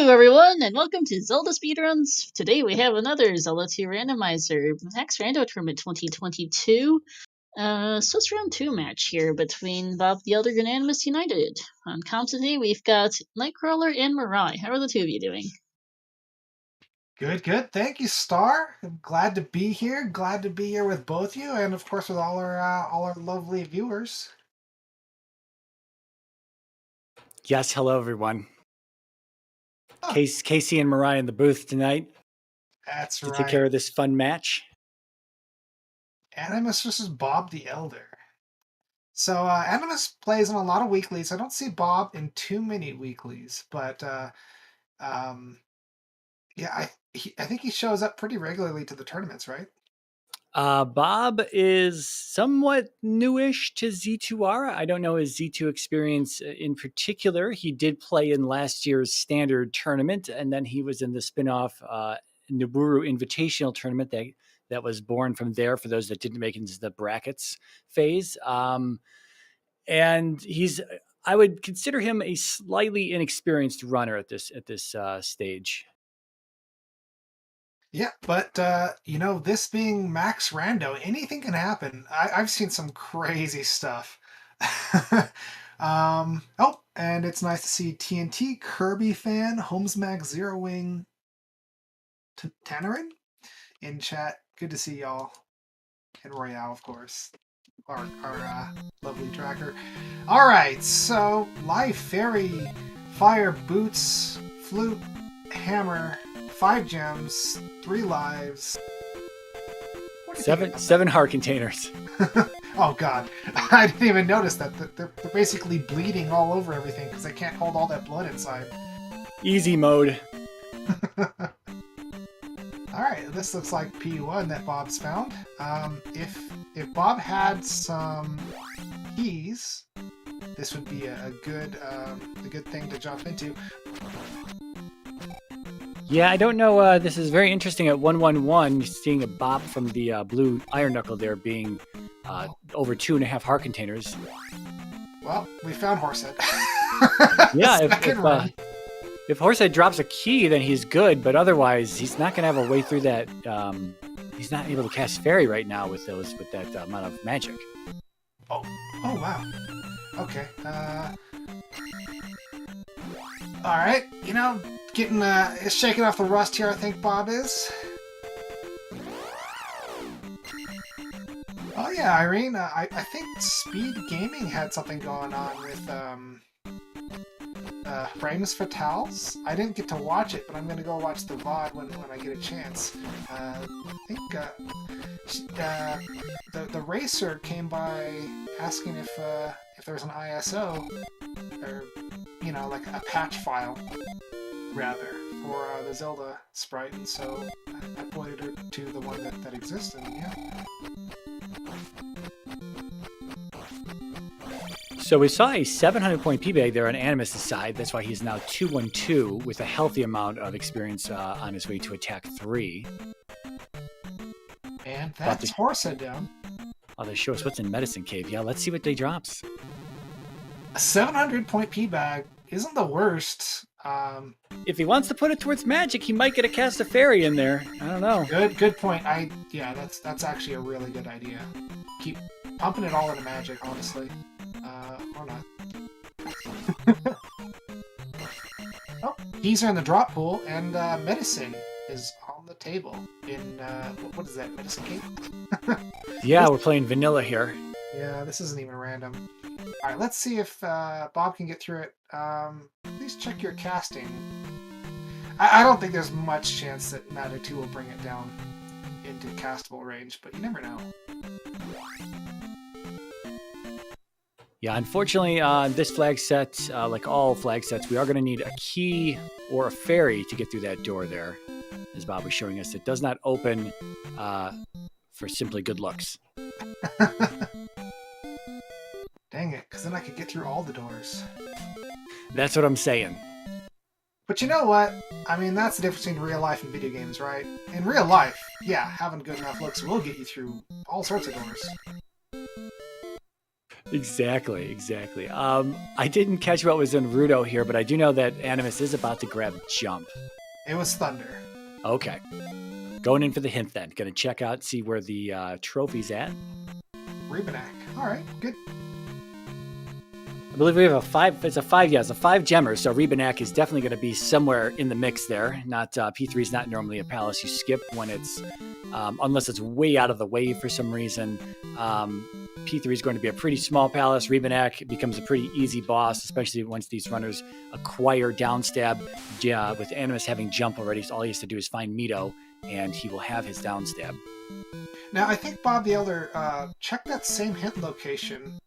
Hello, everyone, and welcome to Zelda Speedruns. Today we have another Zelda 2 Randomizer Max Rando Tournament 2022. So it's round 2 match here between BobtheElder and AnimusUnited. On comp today we've got Nightcrawler and Mirai. How are the two of you doing? Good, good. Thank you, Star. I'm glad to be here. Glad to be here with both you, and of course with all our lovely viewers. Yes, hello everyone. Oh, Casey and Mariah in the booth tonight that's to right. take care of this fun match. Animus versus Bob the Elder. So Animus plays in a lot of weeklies. I don't see Bob in too many weeklies, but yeah, I think he shows up pretty regularly to the tournaments, right? Bob is somewhat newish to Z2R. I don't know his Z2 experience in particular. He did play in last year's standard tournament, and then he was in the spin-off Naburu Invitational tournament that was born from there for those that didn't make it into the brackets phase. And I would consider him a slightly inexperienced runner at this stage. Yeah, but this being Max Rando, anything can happen. I've seen some crazy stuff. Oh, and it's nice to see TNT, Kirby fan, Homesmag, Zero Wing, Tannerin in chat. Good to see y'all. And Royale, of course, our lovely tracker. All right, so Life, Fairy, Fire, Boots, Flute, Hammer, 5 gems, 3 lives. Seven heart containers. Oh god, I didn't even notice that. They're basically bleeding all over everything because they can't hold all that blood inside. Easy mode. Alright, this looks like P1 that Bob's found. If Bob had some keys, this would be a good thing to jump into. Yeah, I don't know. This is very interesting at 111, seeing a bop from the blue iron knuckle there being over 2.5 heart containers. Well, we found Horsehead. Yeah, if Horsehead drops a key, then he's good, but otherwise, he's not going to have a way through that. He's not able to cast Fairy right now with that amount of magic. Oh wow. Okay. All right. Getting shaking off the rust here, I think Bob is. Oh yeah, Irene. I think Speed Gaming had something going on with Frames Fatales. I didn't get to watch it, but I'm gonna go watch the VOD when I get a chance. I think the racer came by asking if there was an ISO or like a patch file rather for the Zelda sprite, and so I pointed her to the one that exists, and yeah. So we saw a 700-point P-Bag there on Animus' side. That's why he's now 2-1-2 with a healthy amount of experience on his way to attack 3. And that's Horsehead down. Oh, they show us what's in Medicine Cave. Yeah, let's see what they drops. A 700-point P-Bag isn't the worst. If he wants to put it towards magic, he might get a cast of Fairy in there. I don't know. Good point. That's actually a really good idea. Keep pumping it all into magic, honestly. Or not. Oh, keys are in the drop pool, and medicine is on the table in what is that? Medicine Cave? Yeah, we're playing vanilla here. Yeah, this isn't even random. All right, let's see if Bob can get through it. Please check your casting. I don't think there's much chance that Nada 2 will bring it down into castable range, but you never know. Yeah, unfortunately, this flag set, like all flag sets, we are going to need a key or a fairy to get through that door there, as Bob was showing us. It does not open for simply good looks. Dang it, because then I could get through all the doors. That's what I'm saying. But you know what? I mean, that's the difference between real life and video games, right? In real life, yeah, having good enough looks will get you through all sorts of doors. Exactly. I didn't catch what was in Rudo here, but I do know that Animus is about to grab Jump. It was Thunder. Okay. Going in for the hint then. Going to check out, see where the trophy's at. Rebanak. All right, good. I believe we have a 5. It's a 5. Yeah, it's a 5 gemmer. So Rebanak is definitely going to be somewhere in the mix there. Not P3 is not normally a palace you skip when it's unless it's way out of the way for some reason. P3 is going to be a pretty small palace. Rebanak becomes a pretty easy boss, especially once these runners acquire downstab. With Animus having jump already, so all he has to do is find Mito, and he will have his downstab. Now, I think BobtheElder checked that same hint location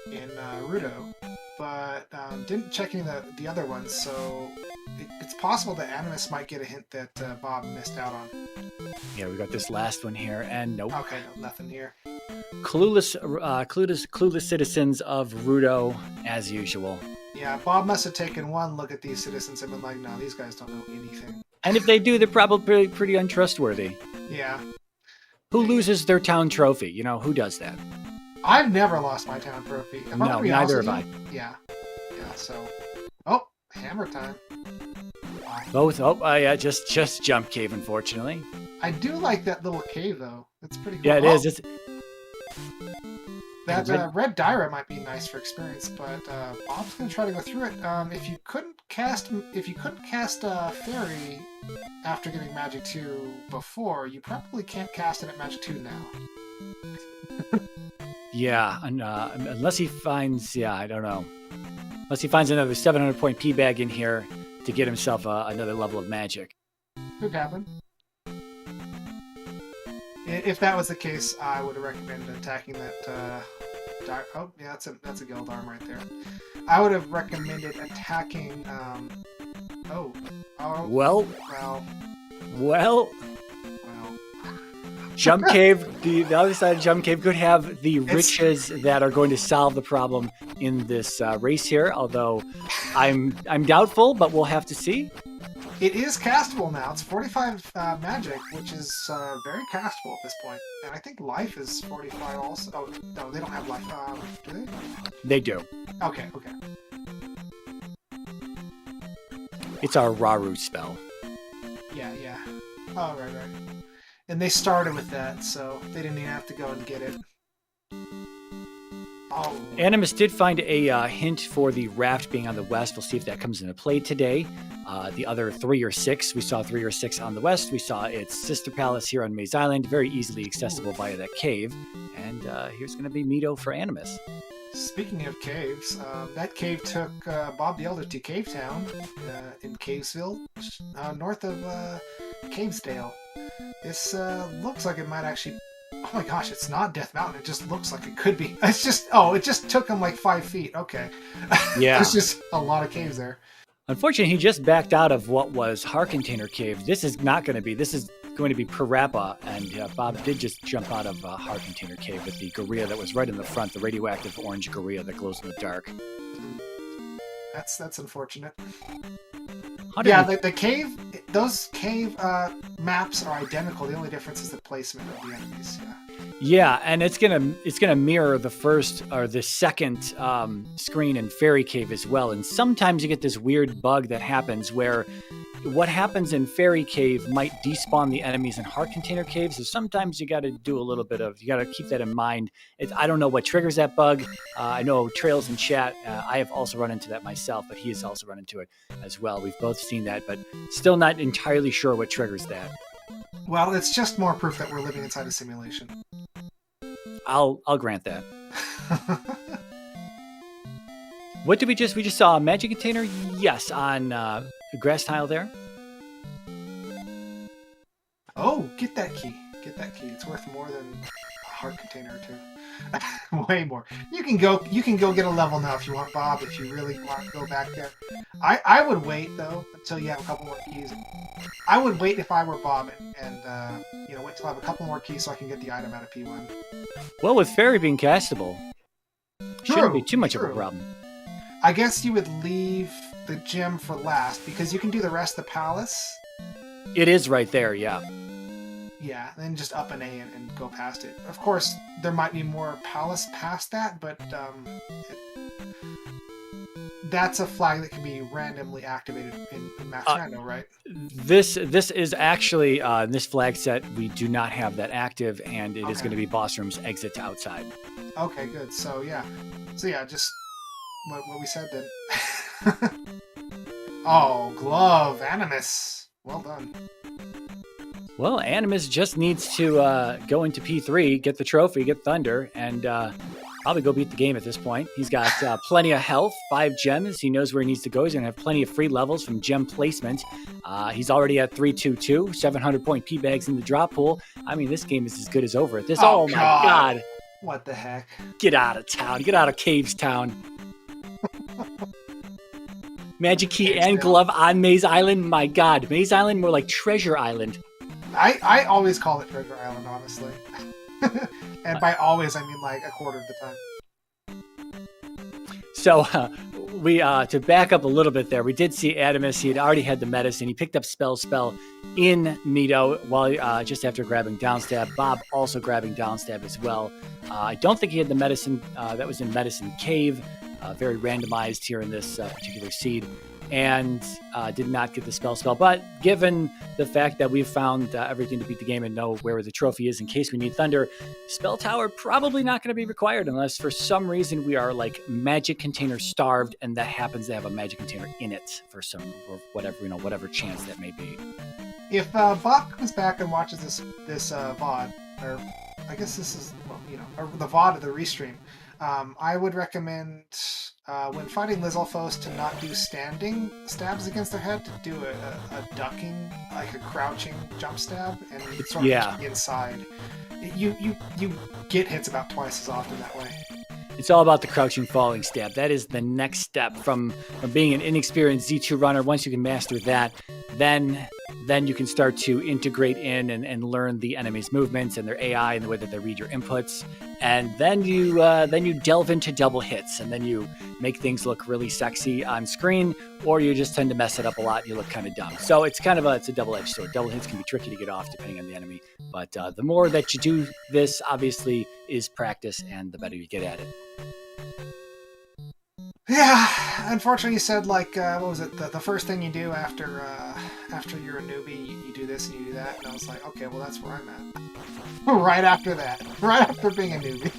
in Rudo, but didn't check any of the other ones, so it's possible that Animus might get a hint that Bob missed out on. Yeah, we got this last one here, and nope. Okay, no, nothing here. Clueless citizens of Rudo, as usual. Yeah, Bob must have taken one look at these citizens and been like, no, these guys don't know anything. And if they do, they're probably pretty untrustworthy. Yeah. Who loses their town trophy? You know, who does that? I've never lost my town trophy. No, neither have I. Yeah, so... Oh, hammer time. Wow. Both? Oh, yeah, just Jump Cave, unfortunately. I do like that little cave, though. It's pretty cool. Yeah, it is. That red Dyra might be nice for experience, but Bob's gonna try to go through it. If you couldn't cast Fairy after getting Magic 2 before, you probably can't cast it at Magic 2 now. Yeah, unless he finds, I don't know. Unless he finds another 700-point P-bag in here to get himself another level of magic. Could happen. If that was the case, I would recommend attacking that. Oh, yeah, that's a guild arm right there. I would have recommended attacking. Well. Jump Cave. The other side of Jump Cave could have the riches that are going to solve the problem in this race here. Although I'm doubtful, but we'll have to see. It is castable now. It's 45 magic, which is very castable at this point. And I think life is 45 also. Oh, no, they don't have life. Do they? They do. Okay. It's our Raru spell. Yeah. Oh, right. And they started with that, so they didn't even have to go and get it. Oh. Animus did find a hint for the raft being on the west. We'll see if that comes into play today. The other 3 or 6, we saw 3 or 6 on the west. We saw its sister palace here on Maze Island, very easily accessible via that cave. And here's going to be Mito for Animus. Speaking of caves, that cave took BobtheElder to Cave Town in Cavesville, north of Cavesdale. This looks like it might actually... Oh my gosh, it's not Death Mountain. It just looks like it could be. It's just... Oh, it just took him like 5 feet. Okay. Yeah. There's just a lot of caves there. Unfortunately, he just backed out of what was Heart Container Cave. This is not going to be. This is going to be Parappa, and Bob did just jump out of Heart Container Cave with the gorilla that was right in the front, the radioactive orange gorilla that glows in the dark. That's unfortunate. Yeah, the cave, those cave maps are identical. The only difference is the placement of the enemies. Yeah, and it's gonna mirror the first or the second screen in Fairy Cave as well. And sometimes you get this weird bug that happens where what happens in Fairy Cave might despawn the enemies in Heart Container Cave. So sometimes you got to do a little bit of, you got to keep that in mind. I don't know what triggers that bug. I know Trails in chat, I have also run into that myself, but he has also run into it as well. We've both seen that, but still not entirely sure what triggers that. Well, it's just more proof that we're living inside a simulation. I'll grant that. What did we just saw a magic container? Yes, on a grass tile there. Oh, get that key. Get that key. It's worth more than a heart container or two. Way more. You can go get a level now if you want, Bob, if you really want to go back there. I would wait though until you have a couple more keys. I would wait if I were Bob and wait till I have a couple more keys so I can get the item out of P1. Well, with Fairy being castable, shouldn't be too much of a problem. I guess you would leave the gem for last because you can do the rest of the palace. It is right there, yeah. Yeah, then just up an A and go past it. Of course, there might be more palace past that, but that's a flag that can be randomly activated in Max Rando, right? This is actually this flag set. We do not have that active, and it is going to be boss room's exit to outside. Okay, good. So yeah, just what we said then. Oh, glove, Animus. Well done. Well, Animus just needs to go into P3, get the trophy, get Thunder, and probably go beat the game at this point. He's got plenty of health, 5 gems. He knows where he needs to go. He's going to have plenty of free levels from gem placement. He's already at 322, 700 point P-bags in the drop pool. I mean, this game is as good as over at this. Oh my God. What the heck? Get out of town. Get out of Caves Town. Magic Key and Glove on Maze Island. My God. Maze Island, more like Treasure Island. I always call it Treasure Island, honestly. And by always, I mean like a quarter of the time. So we to back up a little bit there, we did see Animus. He had already had the medicine. He picked up Spell in Mito while just after grabbing Downstab. Bob also grabbing Downstab as well. I don't think he had the medicine. That was in Medicine Cave. Very randomized here in this particular seed. And did not get the spell. But given the fact that we've found everything to beat the game and know where the trophy is in case we need Thunder, Spell Tower probably not going to be required unless for some reason we are like magic container starved and that happens to have a magic container in it for or whatever chance that may be. If Bob comes back and watches this VOD, or I guess this is the VOD of the restream, I would recommend when fighting Lizalfos to not do standing stabs against their head, to do a ducking, like a crouching jump stab, and sort of inside. You get hits about twice as often that way. It's all about the crouching falling stab. That is the next step from being an inexperienced Z2 runner. Once you can master that, then you can start to integrate in and learn the enemy's movements and their AI and the way that they read your inputs. And then you delve into double hits, and then you make things look really sexy on screen, or you just tend to mess it up a lot and you look kind of dumb. So it's kind of it's a double-edged sword. Double hits can be tricky to get off depending on the enemy, but the more that you do this, obviously, is practice, and the better you get at it. Yeah, unfortunately, you said what was it? The first thing you do after you're a newbie, you do this and you do that, and I was like, okay, well that's where I'm at. Right after that, right after being a newbie.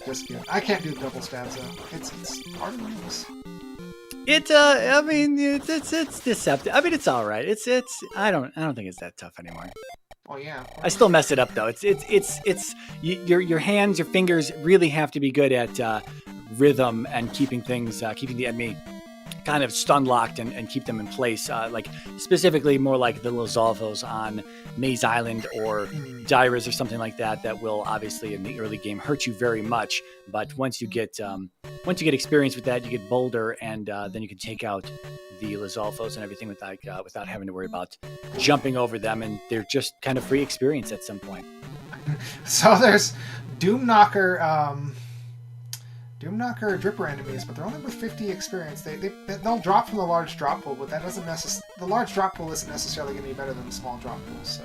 Just kidding. I can't do double stabs though. It's part of the rules. I mean, it's deceptive. I mean, it's all right. I don't think it's that tough anymore. Oh yeah. I still mess it up though. Your hands, your fingers really have to be good at rhythm and keeping the enemy kind of stun locked and keep them in place. Like specifically more like the Lizalfos on Maze Island or Dyras or something like that. That will obviously in the early game hurt you very much. But once you get experience with that, you get bolder, and then you can take out the Lizalfos and everything without having to worry about jumping over them, and they're just kind of free experience at some point. So there's Doomknocker Dripper enemies, but they're only with 50 experience. They'll drop from the large drop pool, but that doesn't the large drop pool isn't necessarily going to be better than the small drop pool. So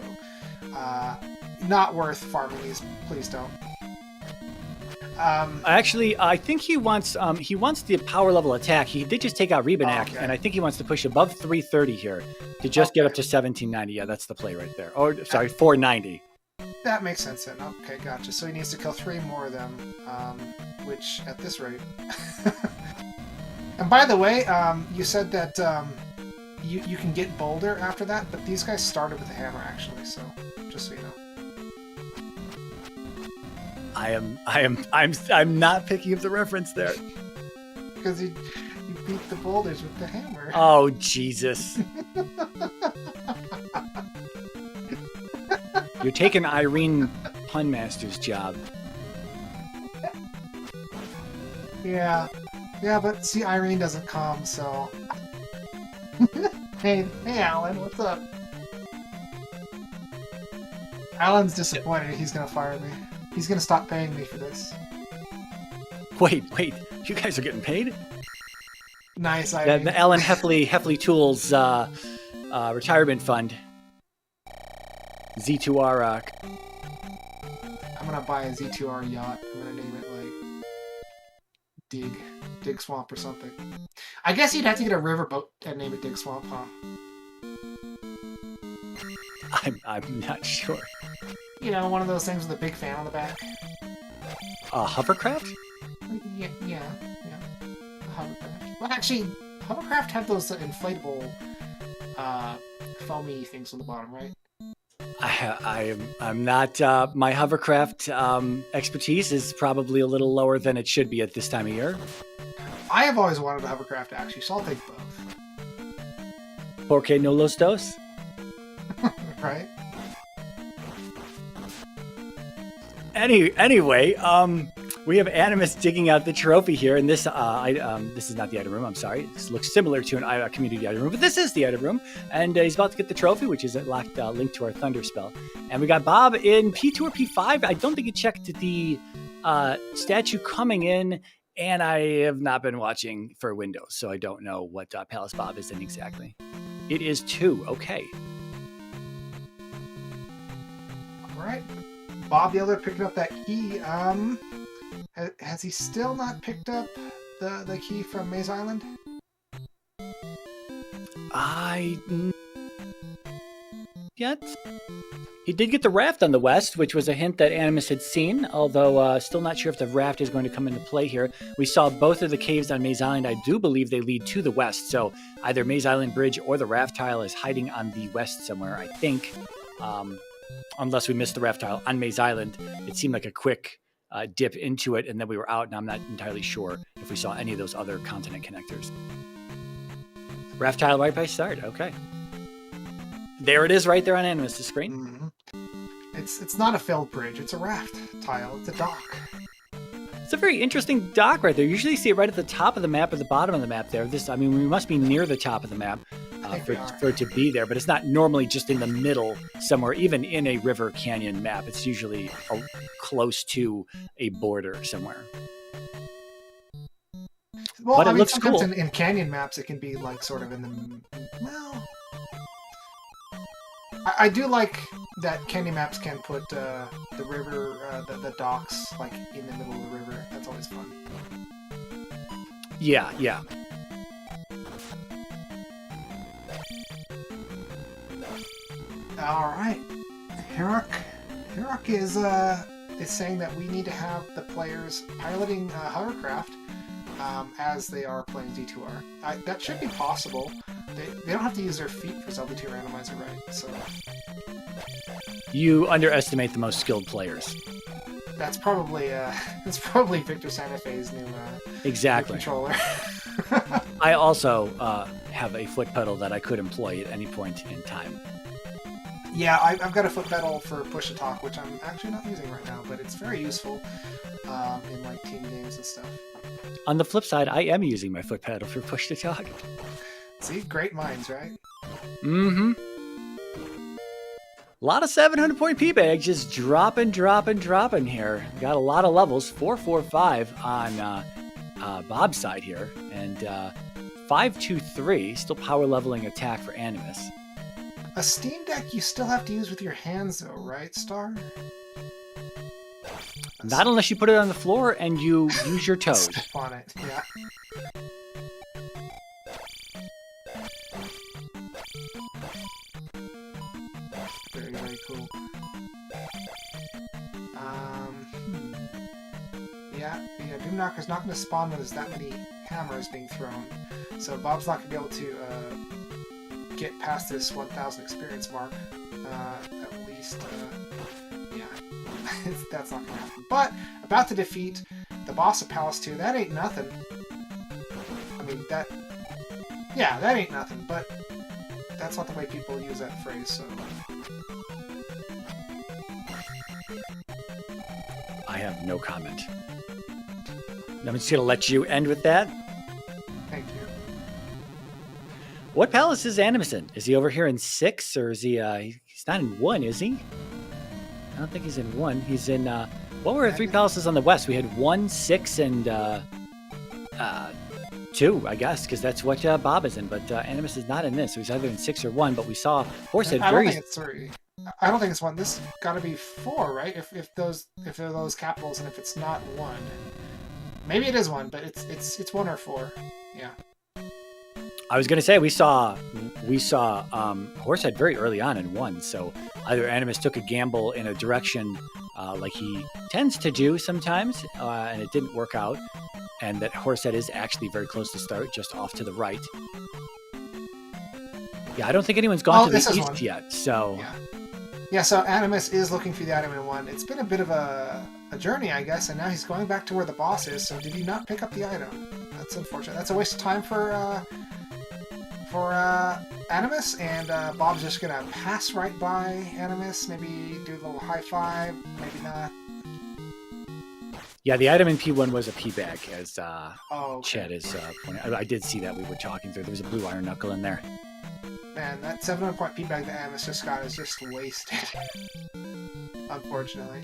not worth farming these. Please don't. Actually, I think he wants the power level attack. He did just take out Rebanak, and I think he wants to push above 330 here to just get up to 1790. Yeah, that's the play right there. Or sorry, 490. That makes sense then. Okay, gotcha. So he needs to kill 3 more of them, which at this rate. And by the way, you said that you can get bolder after that, but these guys started with a hammer actually. So just so you know. I'm not picking up the reference there. Because you beat the boulders with the hammer. Oh Jesus! You're taking Irene Punmaster's job. Yeah, but see, Irene doesn't come, so. Hey, Alan, what's up? Alan's disappointed. He's gonna fire me. He's gonna stop paying me for this. Wait, you guys are getting paid? Nice, Irene. The Alan Heffley Tools retirement fund. Z2R. I'm gonna buy a Z2R yacht. I'm gonna name it like Dig Swamp or something. I guess you'd have to get a riverboat and name it Dig Swamp, huh? I'm not sure. You know, one of those things with a big fan on the back. Hovercraft? Yeah. A hovercraft. Well, actually, hovercraft have those inflatable, foamy things on the bottom, right? I'm not. My hovercraft expertise is probably a little lower than it should be at this time of year. I have always wanted a hovercraft, actually, so I'll take both. Porque no los dos? Right? Anyway, we have Animus digging out the trophy here, and this this is not the item room. I'm sorry. This looks similar to a community item room, but this is the item room, and he's about to get the trophy, which is linked to our Thunder spell. And we got Bob in P2 or P5. I don't think he checked the statue coming in, and I have not been watching for Windows, so I don't know what Palace Bob is in exactly. It is 2. Okay. All right. BobtheElder picking up that key. Has he still not picked up the key from Maze Island? Yet. He did get the raft on the west, which was a hint that Animus had seen, although still not sure if the raft is going to come into play here. We saw both of the caves on Maze Island. I do believe they lead to the west, so either Maze Island Bridge or the raft tile is hiding on the west somewhere, I think. Unless we missed the raft tile on Maze Island. It seemed like a quick dip into it, and then we were out, and I'm not entirely sure if we saw any of those other continent connectors. Raft tile right by start. Okay. There it is right there on Animus' screen. Mm-hmm. It's not a filled bridge. It's a raft tile. It's a dock. It's a very interesting dock right there. You usually see it right at the top of the map or the bottom of the map there. We must be near the top of the map for it to be there, but it's not normally just in the middle somewhere, even in a river canyon map. It's usually close to a border somewhere. Well, but it looks sometimes cool. In canyon maps, it can be like sort of in the... Well... I do like that canyon maps can put the river, the docks, like in the middle of the river. That's always fun. Yeah. All right, Hirok is saying that we need to have the players piloting hovercraft as they are playing Z2R. That should be possible. They don't have to use their feet for Zelda 2 Randomizer, right? So you underestimate the most skilled players. That's probably Victor Santa Fe's new exactly controller. I also have a foot pedal that I could employ at any point in time. Yeah, I've got a foot pedal for push to talk, which I'm actually not using right now, but it's very useful in like team games and stuff. On the flip side, I am using my foot pedal for push to talk. See, great minds, right? Mm-hmm. A lot of 700-point P-bags just dropping here. Got a lot of levels. 445 on Bob's side here, and 523 still power leveling attack for Animus. A Steam Deck you still have to use with your hands, though, right, Star? Not unless you put it on the floor and you use your toes. Step on it, yeah. Very, very cool. Yeah, Doom Knocker's not going to spawn when there's that many hammers being thrown, so Bob's not going to be able to get past this 1,000 experience mark, at least, yeah, that's not going to happen. But, about to defeat the boss of Palace 2, that ain't nothing. I mean, that ain't nothing, but that's not the way people use that phrase, so... I have no comment. I'm just going to let you end with that. Thank you. What palace is Animus in? Is he over here in 6, or is he, he's not in 1, is he? I don't think he's in 1. He's in, what were the 3 palaces on the west? We had 1, 6, and, 2, I guess, because that's what Bob is in, but Animus is not in this. So he's either in 6 or 1, but we saw Horse had I don't think it's 3. I don't think it's 1. This got to be 4, right? If they're those capitals, and if it's not 1, maybe it is 1, but it's 1 or 4. Yeah. I was gonna say we saw Horsehead very early on in 1, so either Animus took a gamble in a direction like he tends to do sometimes, and it didn't work out, and that Horsehead is actually very close to start, just off to the right. Yeah, I don't think anyone's gone to the east 1 yet, so... Yeah, so Animus is looking for the item in 1. It's been a bit of a journey, I guess, and now he's going back to where the boss is, so did he not pick up the item? That's unfortunate. That's a waste of time for Animus, and Bob's just going to pass right by Animus, maybe do a little high five, maybe not. Yeah, the item in P1 was a P-bag, as okay. Chad is pointing out. I did see that we were talking through. There was a blue iron knuckle in there. Man, that 700 point P-bag that Animus just got is just wasted. Unfortunately.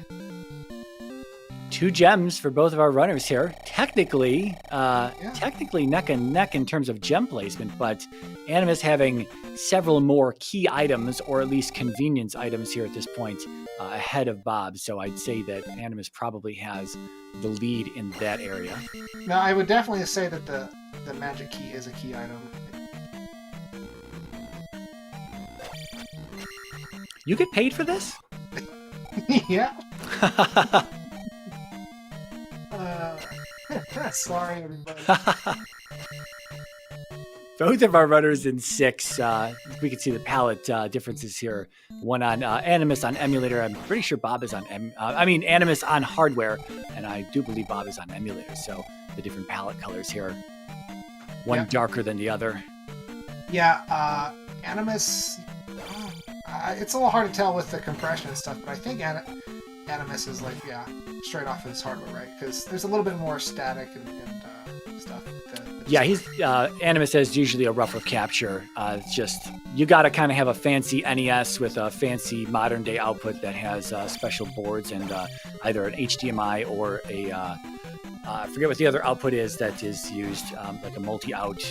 2 gems for both of our runners here. Technically neck and neck in terms of gem placement, but Animus having several more key items, or at least convenience items here at this point, ahead of Bob. So I'd say that Animus probably has the lead in that area. Now, I would definitely say that the magic key is a key item. You get paid for this? Yeah. Sorry, everybody. Both of our runners in 6. We can see the palette differences here. One on Animus on emulator. I'm pretty sure Bob is on Animus on hardware, and I do believe Bob is on emulator. So the different palette colors here. One darker than the other. Yeah, Animus. It's a little hard to tell with the compression and stuff, but I think Animus is like, straight off his hardware, right? Because there's a little bit more static and stuff. Yeah, he's Animus has usually a rougher capture. It's just, you got to kind of have a fancy NES with a fancy modern day output that has special boards and either an HDMI or a I forget what the other output is that is used, like a multi-out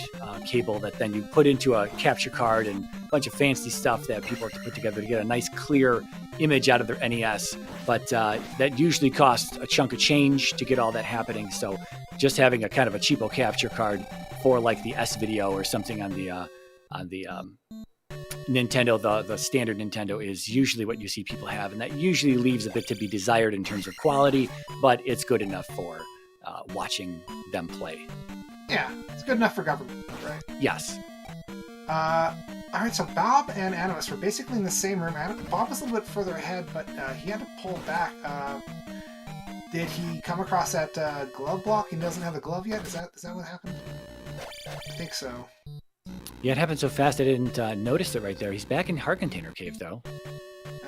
cable that then you put into a capture card, and a bunch of fancy stuff that people have to put together to get a nice clear image out of their NES. But that usually costs a chunk of change to get all that happening. So just having a kind of a cheapo capture card for like the S-Video or something on the Nintendo, the standard Nintendo, is usually what you see people have, and that usually leaves a bit to be desired in terms of quality, but it's good enough for watching them play. Yeah, it's good enough for government, right? Yes. Alright, so Bob and Animus were basically in the same room. Bob was a little bit further ahead, but he had to pull back. Did he come across that glove block? He doesn't have the glove yet? Is that what happened? I think so. Yeah, it happened so fast I didn't notice it right there. He's back in Heart Container Cave, though.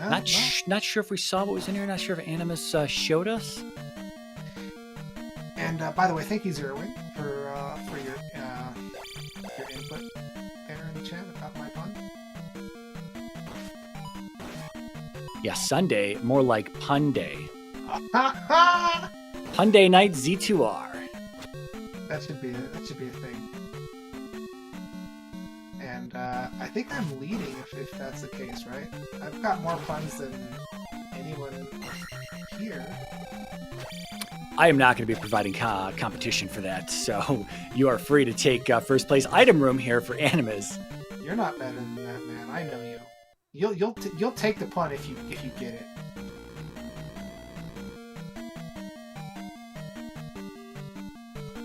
Not sure if we saw what was in here. Not sure if Animus showed us. And by the way, thank you, Zerwing, for your input there in the chat about my pun. Yeah, Sunday, more like Pun Day. Pun Day night Z2R. That should be a thing. And I think I'm leading if that's the case, right? I've got more puns than anyone here. I am not going to be providing competition for that, so you are free to take first place item room here for Animus. You're not better than that, man. I know you. You'll take the pun if you get it.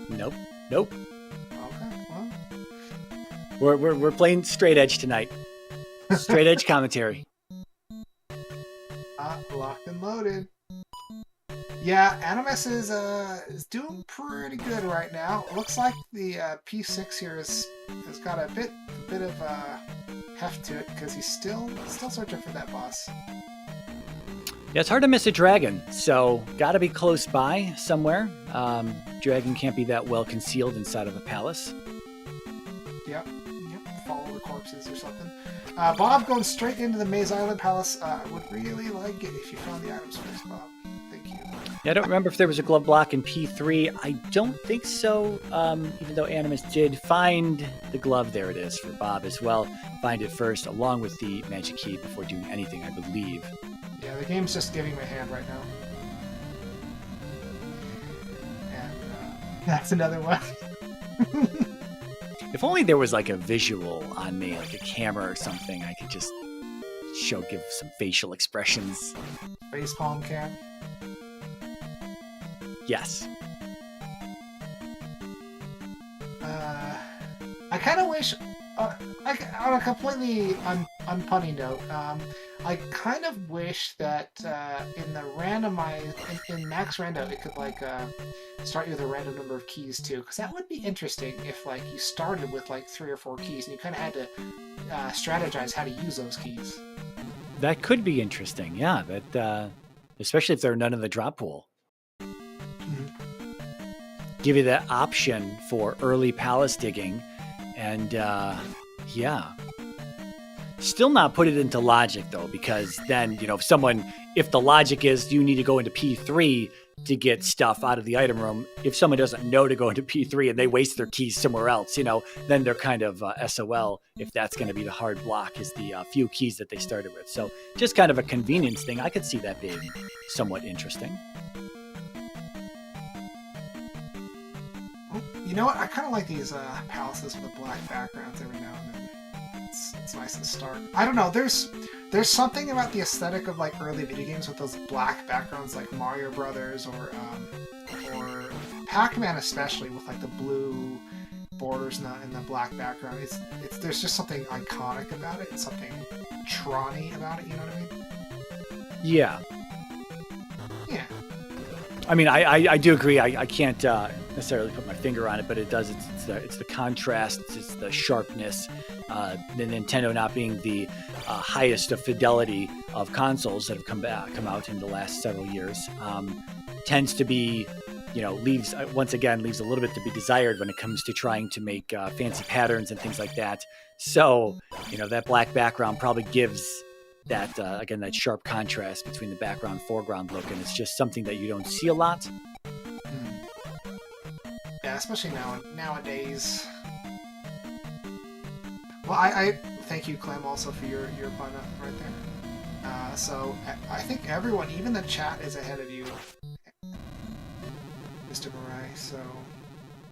Nope. Okay, well. We're playing straight edge tonight. Straight edge commentary. Locked and loaded. Yeah, Animus is doing pretty good right now. It looks like the P6 here has got a bit of heft to it because he's still searching for that boss. Yeah, it's hard to miss a dragon, so gotta be close by somewhere. Dragon can't be that well concealed inside of a palace. Yep. Follow the corpses or something. Bob going straight into the Maze Island Palace. I would really like it if you found the items first, Bob. Thank you. Yeah, I don't remember if there was a glove block in P3. I don't think so, even though Animus did find the glove. There it is for Bob as well. Find it first, along with the magic key before doing anything, I believe. Yeah, the game's just giving me a hand right now. And that's another one. If only there was like a visual on me, like a camera or something, I could just give some facial expressions. Facepalm cam. Yes. I kind of wish, on a completely unpunny note, I kind of wish that in the in Max Rando, it could like start you with a random number of keys too, because that would be interesting if like you started with like 3 or 4 keys and you kind of had to strategize how to use those keys. That could be interesting, yeah. That especially if there are none in the drop pool. Give you that option for early palace digging, and yeah. Still not put it into logic though, because then, you know, if the logic is you need to go into P3 to get stuff out of the item room, if someone doesn't know to go into P3 and they waste their keys somewhere else, you know, then they're kind of SOL if that's going to be the hard block, is the few keys that they started with. So just kind of a convenience thing. I could see that being somewhat interesting. You know what? I kind of like these palaces with the black backgrounds every now and then. It's nice to start. I don't know. There's something about the aesthetic of like early video games with those black backgrounds, like Mario Brothers or Pac-Man, especially with like the blue borders and the black background. There's just something iconic about it. It's something Tron-y about it. You know what I mean? Yeah. Yeah. I mean, I do agree. I can't necessarily put my finger on it, but it does. It's the contrast. It's the sharpness. The Nintendo not being the highest of fidelity of consoles that have come out in the last several years, tends to be, you know, leaves a little bit to be desired when it comes to trying to make fancy patterns and things like that. So, you know, that black background probably gives that again, that sharp contrast between the background foreground look, and it's just something that you don't see a lot. Yeah, especially nowadays. Well, I thank you, Clem, also for your pun right there. So I think everyone, even the chat, is ahead of you, Mr. Marai. So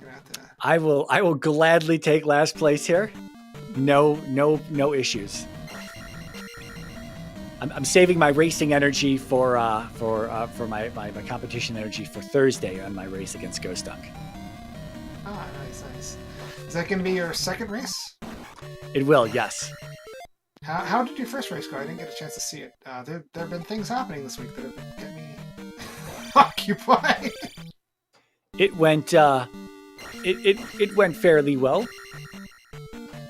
you're gonna have to. I will gladly take last place here. No issues. I'm saving my racing energy for my competition energy for Thursday on my race against Ghost Dunk. Ah, nice. Is that going to be your second race? It will, yes. How did your first race go? I didn't get a chance to see it. There have been things happening this week that have kept me occupied. It went it went fairly well.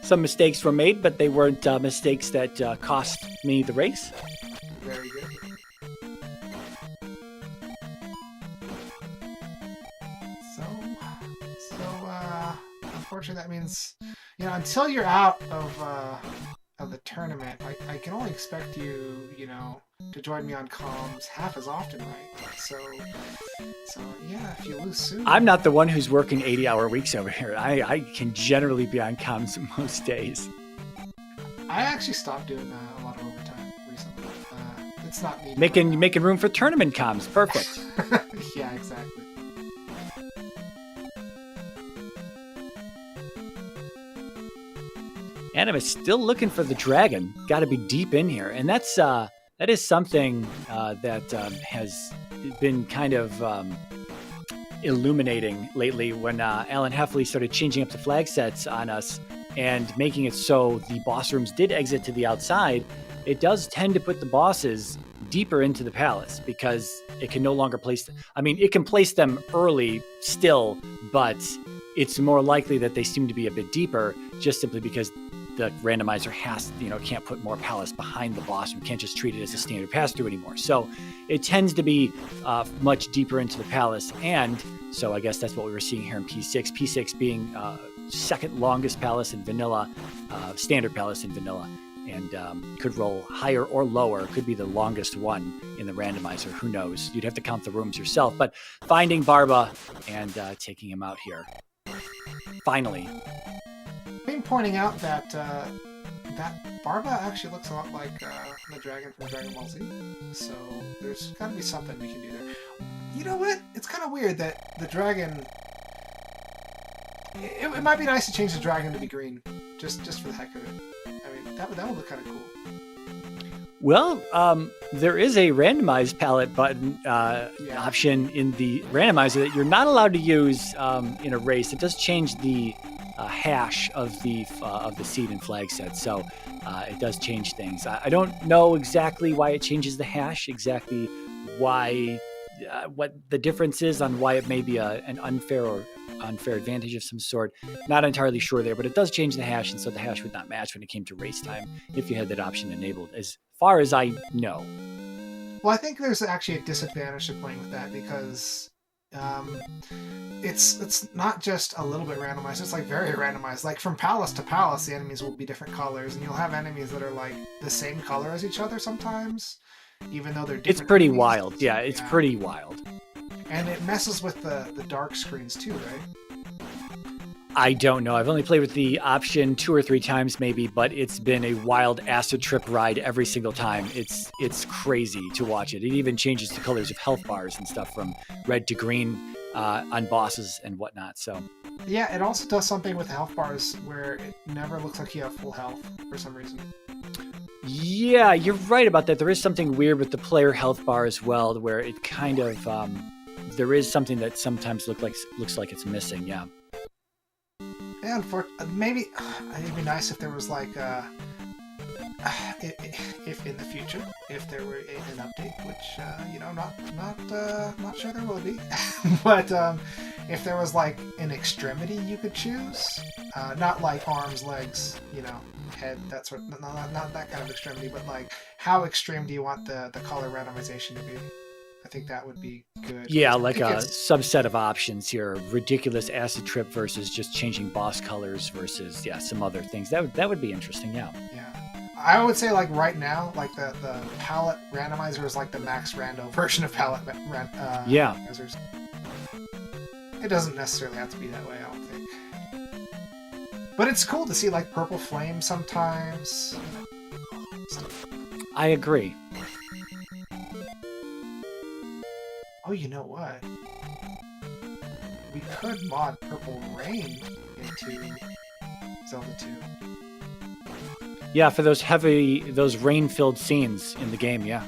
Some mistakes were made, but they weren't mistakes that cost me the race. Very good. So, unfortunately, that means, you know, until you're out of the tournament, I can only expect you, you know, to join me on comms half as often, right? So yeah, if you lose soon. I'm not the one who's working 80-hour weeks over here. I can generally be on comms most days. I actually stopped doing a lot of overtime recently. It's not needed. Making room for tournament comms. Perfect. Yeah, exactly. Animus still looking for the dragon. Got to be deep in here, and that is something that has been kind of illuminating lately when Alan Heffley started changing up the flag sets on us and making it so the boss rooms did exit to the outside. It does tend to put the bosses deeper into the palace because it can no longer place them. I mean, it can place them early still, but it's more likely that they seem to be a bit deeper just simply because the randomizer can't put more palace behind the boss room, can't just treat it as a standard pass-through anymore. So it tends to be much deeper into the palace, and so I guess that's what we were seeing here in P6. P6 being second longest palace in vanilla, standard palace in vanilla. and could roll higher or lower. Could be the longest one in the randomizer. Who knows? You'd have to count the rooms yourself. But finding Barba and taking him out here. Finally. I'm pointing out that that Barba actually looks a lot like the dragon from Dragon Ball Z. So there's got to be something we can do there. You know what? It's kind of weird that the dragon... It might be nice to change the dragon to be green, just for the heck of it. I mean, that would look kind of cool. Well, there is a randomized palette button option in the randomizer that you're not allowed to use in a race. It does change the hash of the seed and flag set, so it does change things. I don't know exactly why it changes the hash, exactly why, what the difference is on why it may be an unfair advantage of some sort. Not entirely sure there, but it does change the hash, and so the hash would not match when it came to race time if you had that option enabled, as far as I know. Well, I think there's actually a disadvantage to playing with that because it's not just a little bit randomized, it's like very randomized. Like from palace to palace, the enemies will be different colors, and you'll have enemies that are like the same color as each other sometimes, even though they're different. It's pretty enemies. wild. Yeah, it's pretty wild. And it messes with the dark screens too, right? I don't know. I've only played with the option 2 or 3 times maybe, but it's been a wild acid trip ride every single time. It's crazy to watch it. It even changes the colors of health bars and stuff from red to green on bosses and whatnot. So yeah, it also does something with health bars where it never looks like you have full health for some reason. Yeah, you're right about that. There is something weird with the player health bar as well, where it kind of there is something that sometimes looks like it's missing. Yeah. Yeah, maybe it'd be nice if there was like if in the future, if there were an update, which not sure there will be, but if there was like an extremity you could choose, not like arms, legs, head, that sort, not that kind of extremity, but like how extreme do you want the color randomization to be? I think that would be good. Yeah, like a subset of options here. Ridiculous acid trip versus just changing boss colors versus, some other things. That would be interesting, yeah. Yeah. I would say, like, right now, like, the palette randomizer is like the max rando version of palette randomizers. It doesn't necessarily have to be that way, I don't think. But it's cool to see, like, purple flame sometimes. I agree. Oh, you know what? We could mod Purple Rain into Zelda 2. Yeah, for those rain-filled scenes in the game, yeah.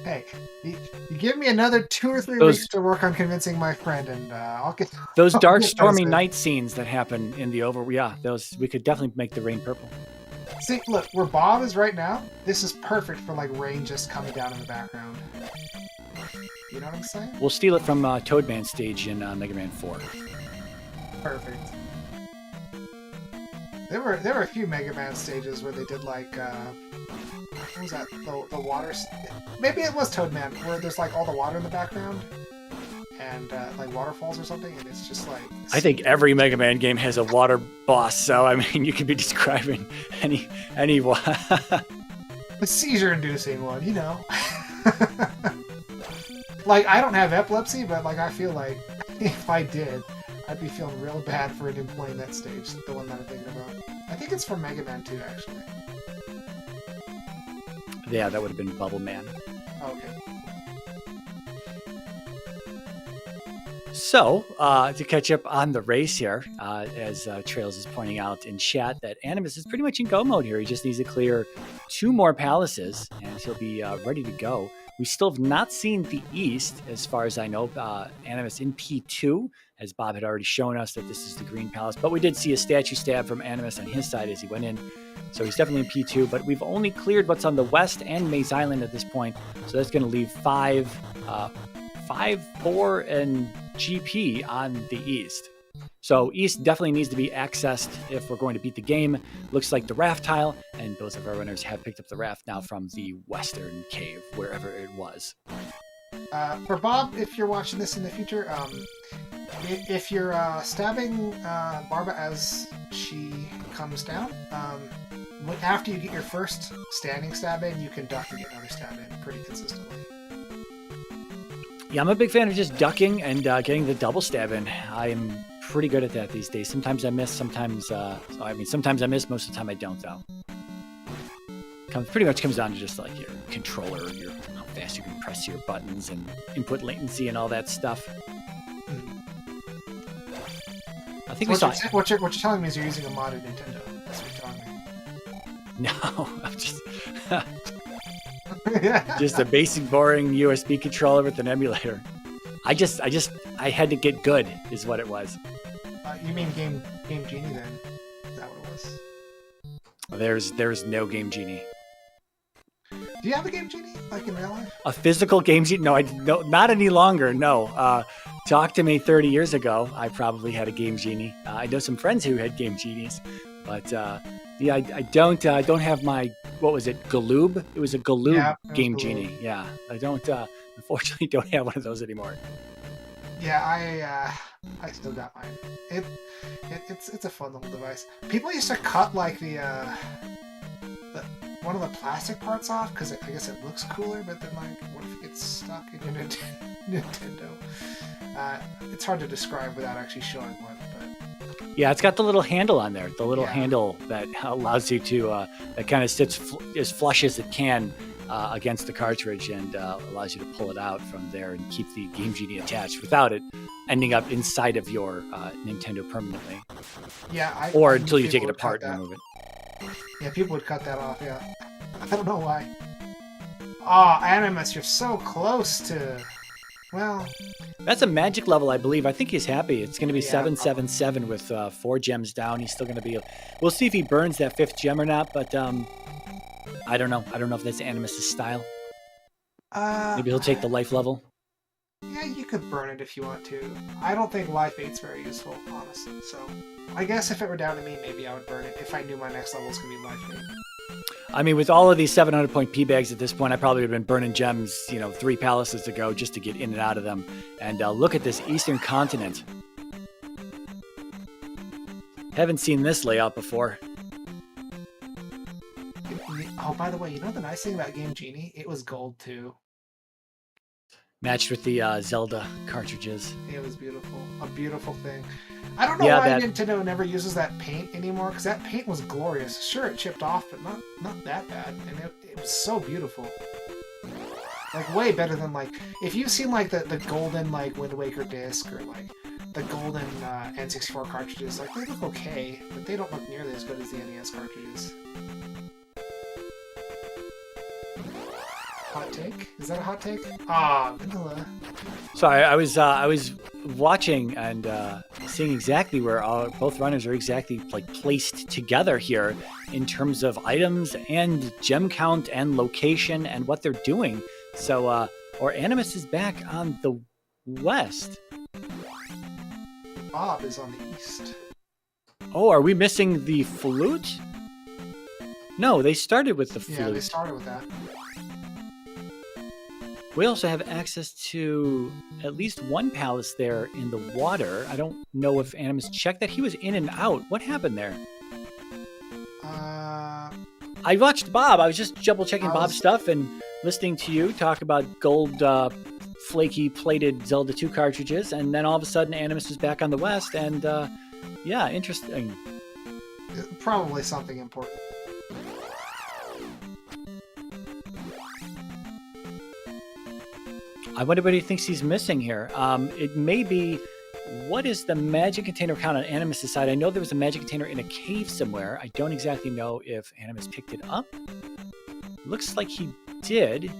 Hey, you give me another 2 or 3 weeks to work on convincing my friend, and I'll get... Those dark, stormy night scenes that happen in the those, we could definitely make the rain purple. See, look, where Bob is right now, this is perfect for, like, rain just coming down in the background. You know what I'm saying? We'll steal it from Toadman's stage in Mega Man 4. Perfect. There were a few Mega Man stages where they did like what was that? The water. Maybe it was Toadman, where there's like all the water in the background and like waterfalls or something, and it's just like. I think every Mega Man game has a water boss, so I mean you could be describing any one. A seizure-inducing one, Like, I don't have epilepsy, but, like, I feel like if I did, I'd be feeling real bad for him playing that stage, the one that I'm thinking about. I think it's from Mega Man 2, actually. Yeah, that would have been Bubble Man. Okay. So, to catch up on the race here, as Trails is pointing out in chat, that Animus is pretty much in go mode here. He just needs to clear 2 more palaces, and he'll be ready to go. We still have not seen the East, as far as I know. Animus in P2, as Bob had already shown us that this is the Green Palace. But we did see a statue stab from Animus on his side as he went in. So he's definitely in P2. But we've only cleared what's on the West and Maze Island at this point. So that's going to leave 5, 4, and GP on the East. So East definitely needs to be accessed if we're going to beat the game. Looks like the raft tile, and both of our runners have picked up the raft now from the western cave, wherever it was. For Bob, if you're watching this in the future, if you're stabbing Barba as she comes down, after you get your first standing stab in, you can duck and get another stab in pretty consistently. Yeah, I'm a big fan of just ducking and getting the double stab in. I am pretty good at that these days. Sometimes I miss, sometimes sometimes I miss. Most of the time I don't, though. Pretty much comes down to just like your controller, how fast you can press your buttons and input latency and all that stuff. I think what you're telling me is you're using a modded Nintendo. That's what you're telling me. No, I'm just a basic, boring USB controller with an emulator. I had to get good, is what it was. You mean Game Genie then? Is that what it was? There's no Game Genie. Do you have a Game Genie, like in real life? A physical Game Genie? No, not any longer. No. Talk to me 30 years ago. I probably had a Game Genie. I know some friends who had Game Genies, but yeah, I don't have my, what was it, Galoob? It was a Galoob Game Genie. Yeah, I don't. Unfortunately, don't have one of those anymore. Yeah, I still got mine. It's a fun little device. People used to cut like the one of the plastic parts off because I guess it looks cooler, but then like, what if it gets stuck in your Nintendo? It's hard to describe without actually showing one, but yeah, it's got the little handle on there. The little handle that allows you to that kind of sits as flush as it can against the cartridge and allows you to pull it out from there and keep the Game Genie attached without it ending up inside of your Nintendo permanently. Yeah, or until you take it apart and remove it. Yeah, people would cut that off, yeah. I don't know why. Oh, Animus, you're so close to... Well... That's a magic level, I believe. I think he's happy. It's going to be 777 with 4 gems down. He's still going to be... We'll see if he burns that 5th gem or not, but I don't know. I don't know if that's Animus' style. Maybe he'll take the life level. Yeah, you could burn it if you want to. I don't think Life 8's very useful, honestly, so... I guess if it were down to me, maybe I would burn it if I knew my next level was going to be Life 8. I mean, with all of these 700-point P-bags at this point, I probably would have been burning gems, 3 palaces ago just to get in and out of them. And look at this Eastern continent. Haven't seen this layout before. Oh, by the way, you know the nice thing about Game Genie? It was gold, too. Matched with the Zelda cartridges. It was beautiful. A beautiful thing. I don't know why Nintendo never uses that paint anymore, because that paint was glorious. Sure, it chipped off, but not that bad. And it was so beautiful. Like, way better than, like... If you've seen, like, the golden, like, Wind Waker disc, or, like, the golden N64 cartridges, like, they look okay, but they don't look nearly as good as the NES cartridges. Hot take? Is that a hot take? Vanilla. Sorry, I was watching and seeing exactly where both runners are exactly like placed together here in terms of items and gem count and location and what they're doing. So, or Animus is back on the west. Bob is on the east. Oh, are we missing the flute? No, they started with the flute. Yeah, they started with that. We also have access to at least one palace there in the water. I don't know if Animus checked that. He was in and out. What happened there? I watched Bob. I was just double-checking Bob's stuff and listening to you talk about gold, flaky, plated Zelda 2 cartridges, and then all of a sudden Animus is back on the west, and yeah, interesting. Probably something important. I wonder what he thinks he's missing here. It may be, what is the magic container count on Animus' side? I know there was a magic container in a cave somewhere. I don't exactly know if Animus picked it up. Looks like he did,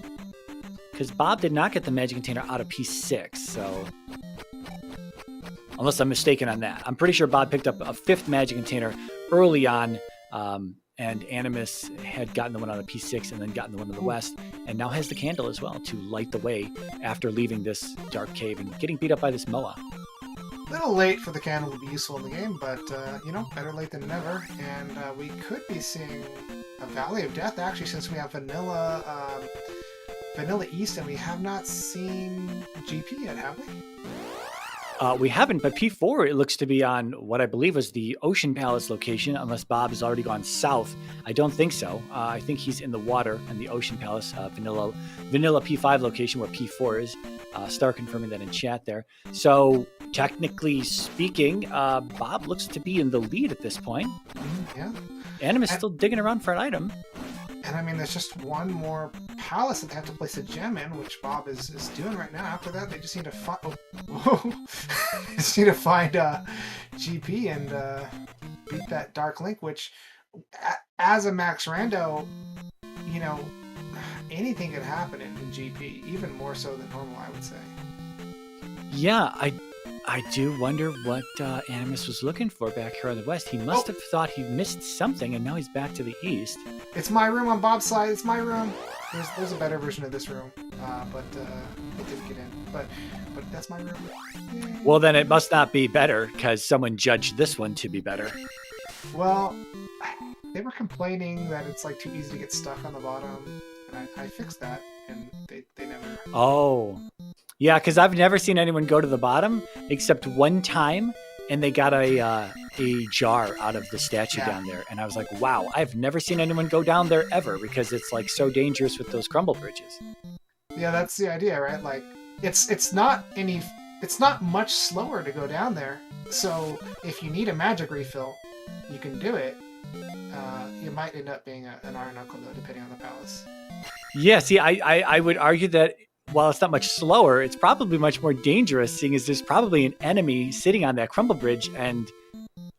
because Bob did not get the magic container out of P6, so... Unless I'm mistaken on that. I'm pretty sure Bob picked up a 5th magic container early on, and Animus had gotten the one out of P6 and then gotten the one in the west, and now has the candle as well to light the way after leaving this dark cave and getting beat up by this Moa. A little late for the candle to be useful in the game, but, better late than never. And we could be seeing a Valley of Death, actually, since we have Vanilla East, and we have not seen GP yet, have we? We haven't, but P4, it looks to be on what I believe was the Ocean Palace location, unless Bob has already gone south. I don't think so. I think he's in the water in the Ocean Palace, vanilla P5 location where P4 is. Star confirming that in chat there. So technically speaking, Bob looks to be in the lead at this point. Yeah. Animus still digging around for an item. And I mean, there's just one more palace that they have to place a gem in, which Bob is doing right now. After that, they just need to find. Just need to find GP and beat that Dark Link. Which, as a Max Rando, you know, anything could happen in GP, even more so than normal, I would say. Yeah, I do wonder what Animus was looking for back here on the west. He must have thought he missed something, and now he's back to the east. It's my room on Bob's side. It's my room. There's a better version of this room, but it didn't get in. But that's my room. Yay. Well, then it must not be better because someone judged this one to be better. Well, they were complaining that it's like too easy to get stuck on the bottom, and I fixed that, and they never. Oh. Yeah, because I've never seen anyone go to the bottom except one time, and they got a jar out of the statue down there. And I was like, wow, I've never seen anyone go down there ever because it's like so dangerous with those crumble bridges. Yeah, that's the idea, right? Like, it's not much slower to go down there. So if you need a magic refill, you can do it. It might end up being an iron knuckle, though, depending on the palace. Yeah, see, I would argue that while it's not much slower, it's probably much more dangerous, seeing as there's probably an enemy sitting on that crumble bridge, and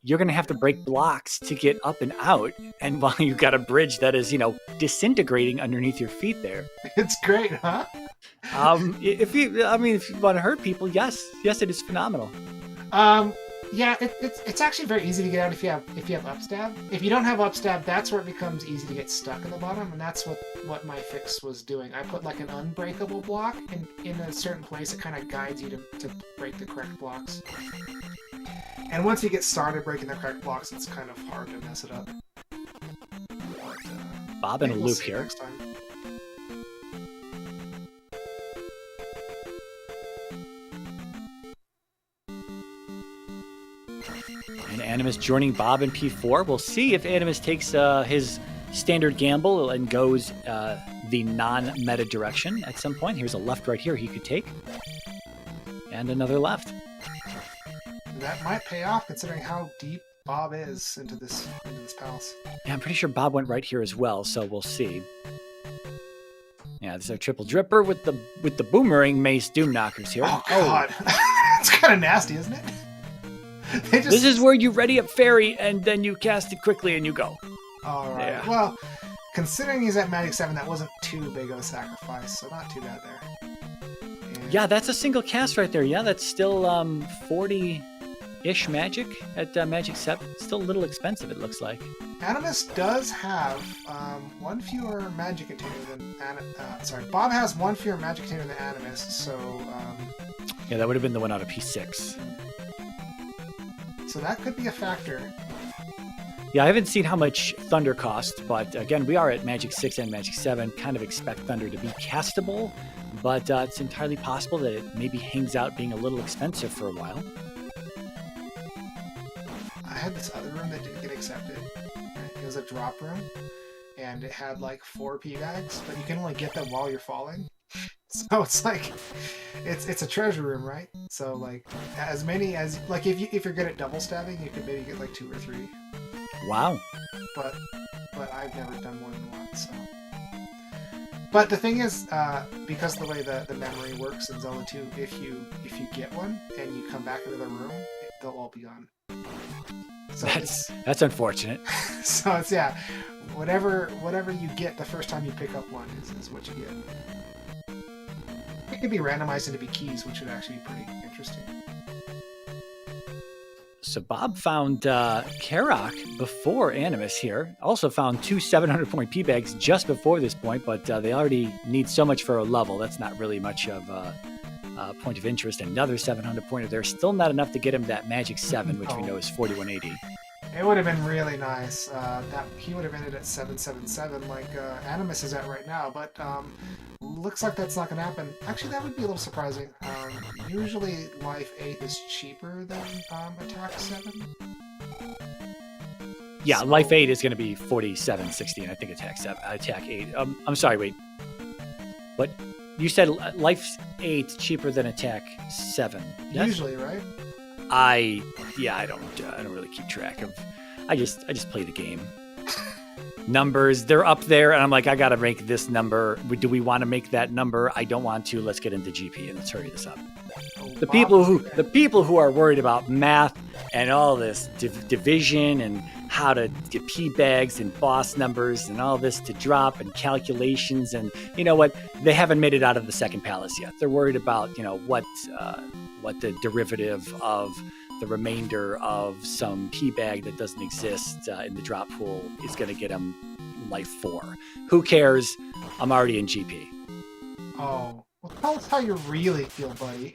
you're going to have to break blocks to get up and out. And while you've got a bridge that is, disintegrating underneath your feet there. It's great, huh? If you want to hurt people, yes, it is phenomenal. Yeah, it's actually very easy to get out if you have upstab. If you don't have upstab, that's where it becomes easy to get stuck in the bottom, and that's what my fix was doing. I put like an unbreakable block, and in a certain place, it kind of guides you to break the correct blocks. And once you get started breaking the correct blocks, it's kind of hard to mess it up. But, Bob in a loop here. Next time. And Animus joining Bob in P4. We'll see if Animus takes his standard gamble and goes the non-meta direction at some point. Here's a left right here he could take. And another left. That might pay off considering how deep Bob is into this palace. Yeah, I'm pretty sure Bob went right here as well, so we'll see. Yeah, this is a triple dripper with the boomerang mace doom knockers here. Oh god. It's kind of nasty, isn't it? This is where you ready up fairy and then you cast it quickly and you go. Alright. Yeah. Well, considering he's at Magic 7, that wasn't too big of a sacrifice, so not too bad there. And yeah, that's a single cast right there. Yeah, that's still 40-ish magic at Magic 7. Still a little expensive, it looks like. Animus does have one fewer magic container than Bob has one fewer magic container than Animus, so yeah, that would have been the one out of P6. So that could be a factor. Yeah, I haven't seen how much Thunder costs, but again, we are at Magic 6 and Magic 7. Kind of expect Thunder to be castable, but it's entirely possible that it maybe hangs out being a little expensive for a while. I had this other room that didn't get accepted. It was a drop room, and it had like 4 P bags, but you can only get them while you're falling. So it's like, it's a treasure room, right? So like, as many as like if you're good at double stabbing, you could maybe get like 2 or 3. Wow. But I've never done more than 1. So. But the thing is, because the way the memory works in Zelda 2, if you get one and you come back into the room, they'll all be gone. So that's unfortunate. So it's whatever you get the first time you pick up one is what you get. It could be randomized into be keys, which would actually be pretty interesting. So Bob found Karok before Animus here. Also found 2 700-point P-bags just before this point, but they already need so much for a level. That's not really much of a point of interest. Another 700-pointer there. Still not enough to get him that Magic 7, which we know is 4180. It would have been really nice that he would have ended at 777 like Animus is at right now, but looks like that's not going to happen. Actually, that would be a little surprising. Usually Life 8 is cheaper than Attack 7. Yeah, So- Life 8 is going to be 47.60, and I think Attack 8. I'm sorry, wait. What? You said Life 8 cheaper than Attack 7. Yes? Usually, right? I don't really keep track of. I just play the game. Numbers, they're up there, and I'm like, I gotta rank this number. Do we want to make that number? I don't want to. Let's get into GP and let's hurry this up. Oh, The Bob- people who are worried about math and all this division and how to get P bags and boss numbers and all this to drop and calculations, and you know what? They haven't made it out of the second palace yet. They're worried about what the derivative of the remainder of some P bag that doesn't exist in the drop pool is going to get them Life 4. Who cares? I'm already in GP. Oh, well, tell us how you really feel, buddy.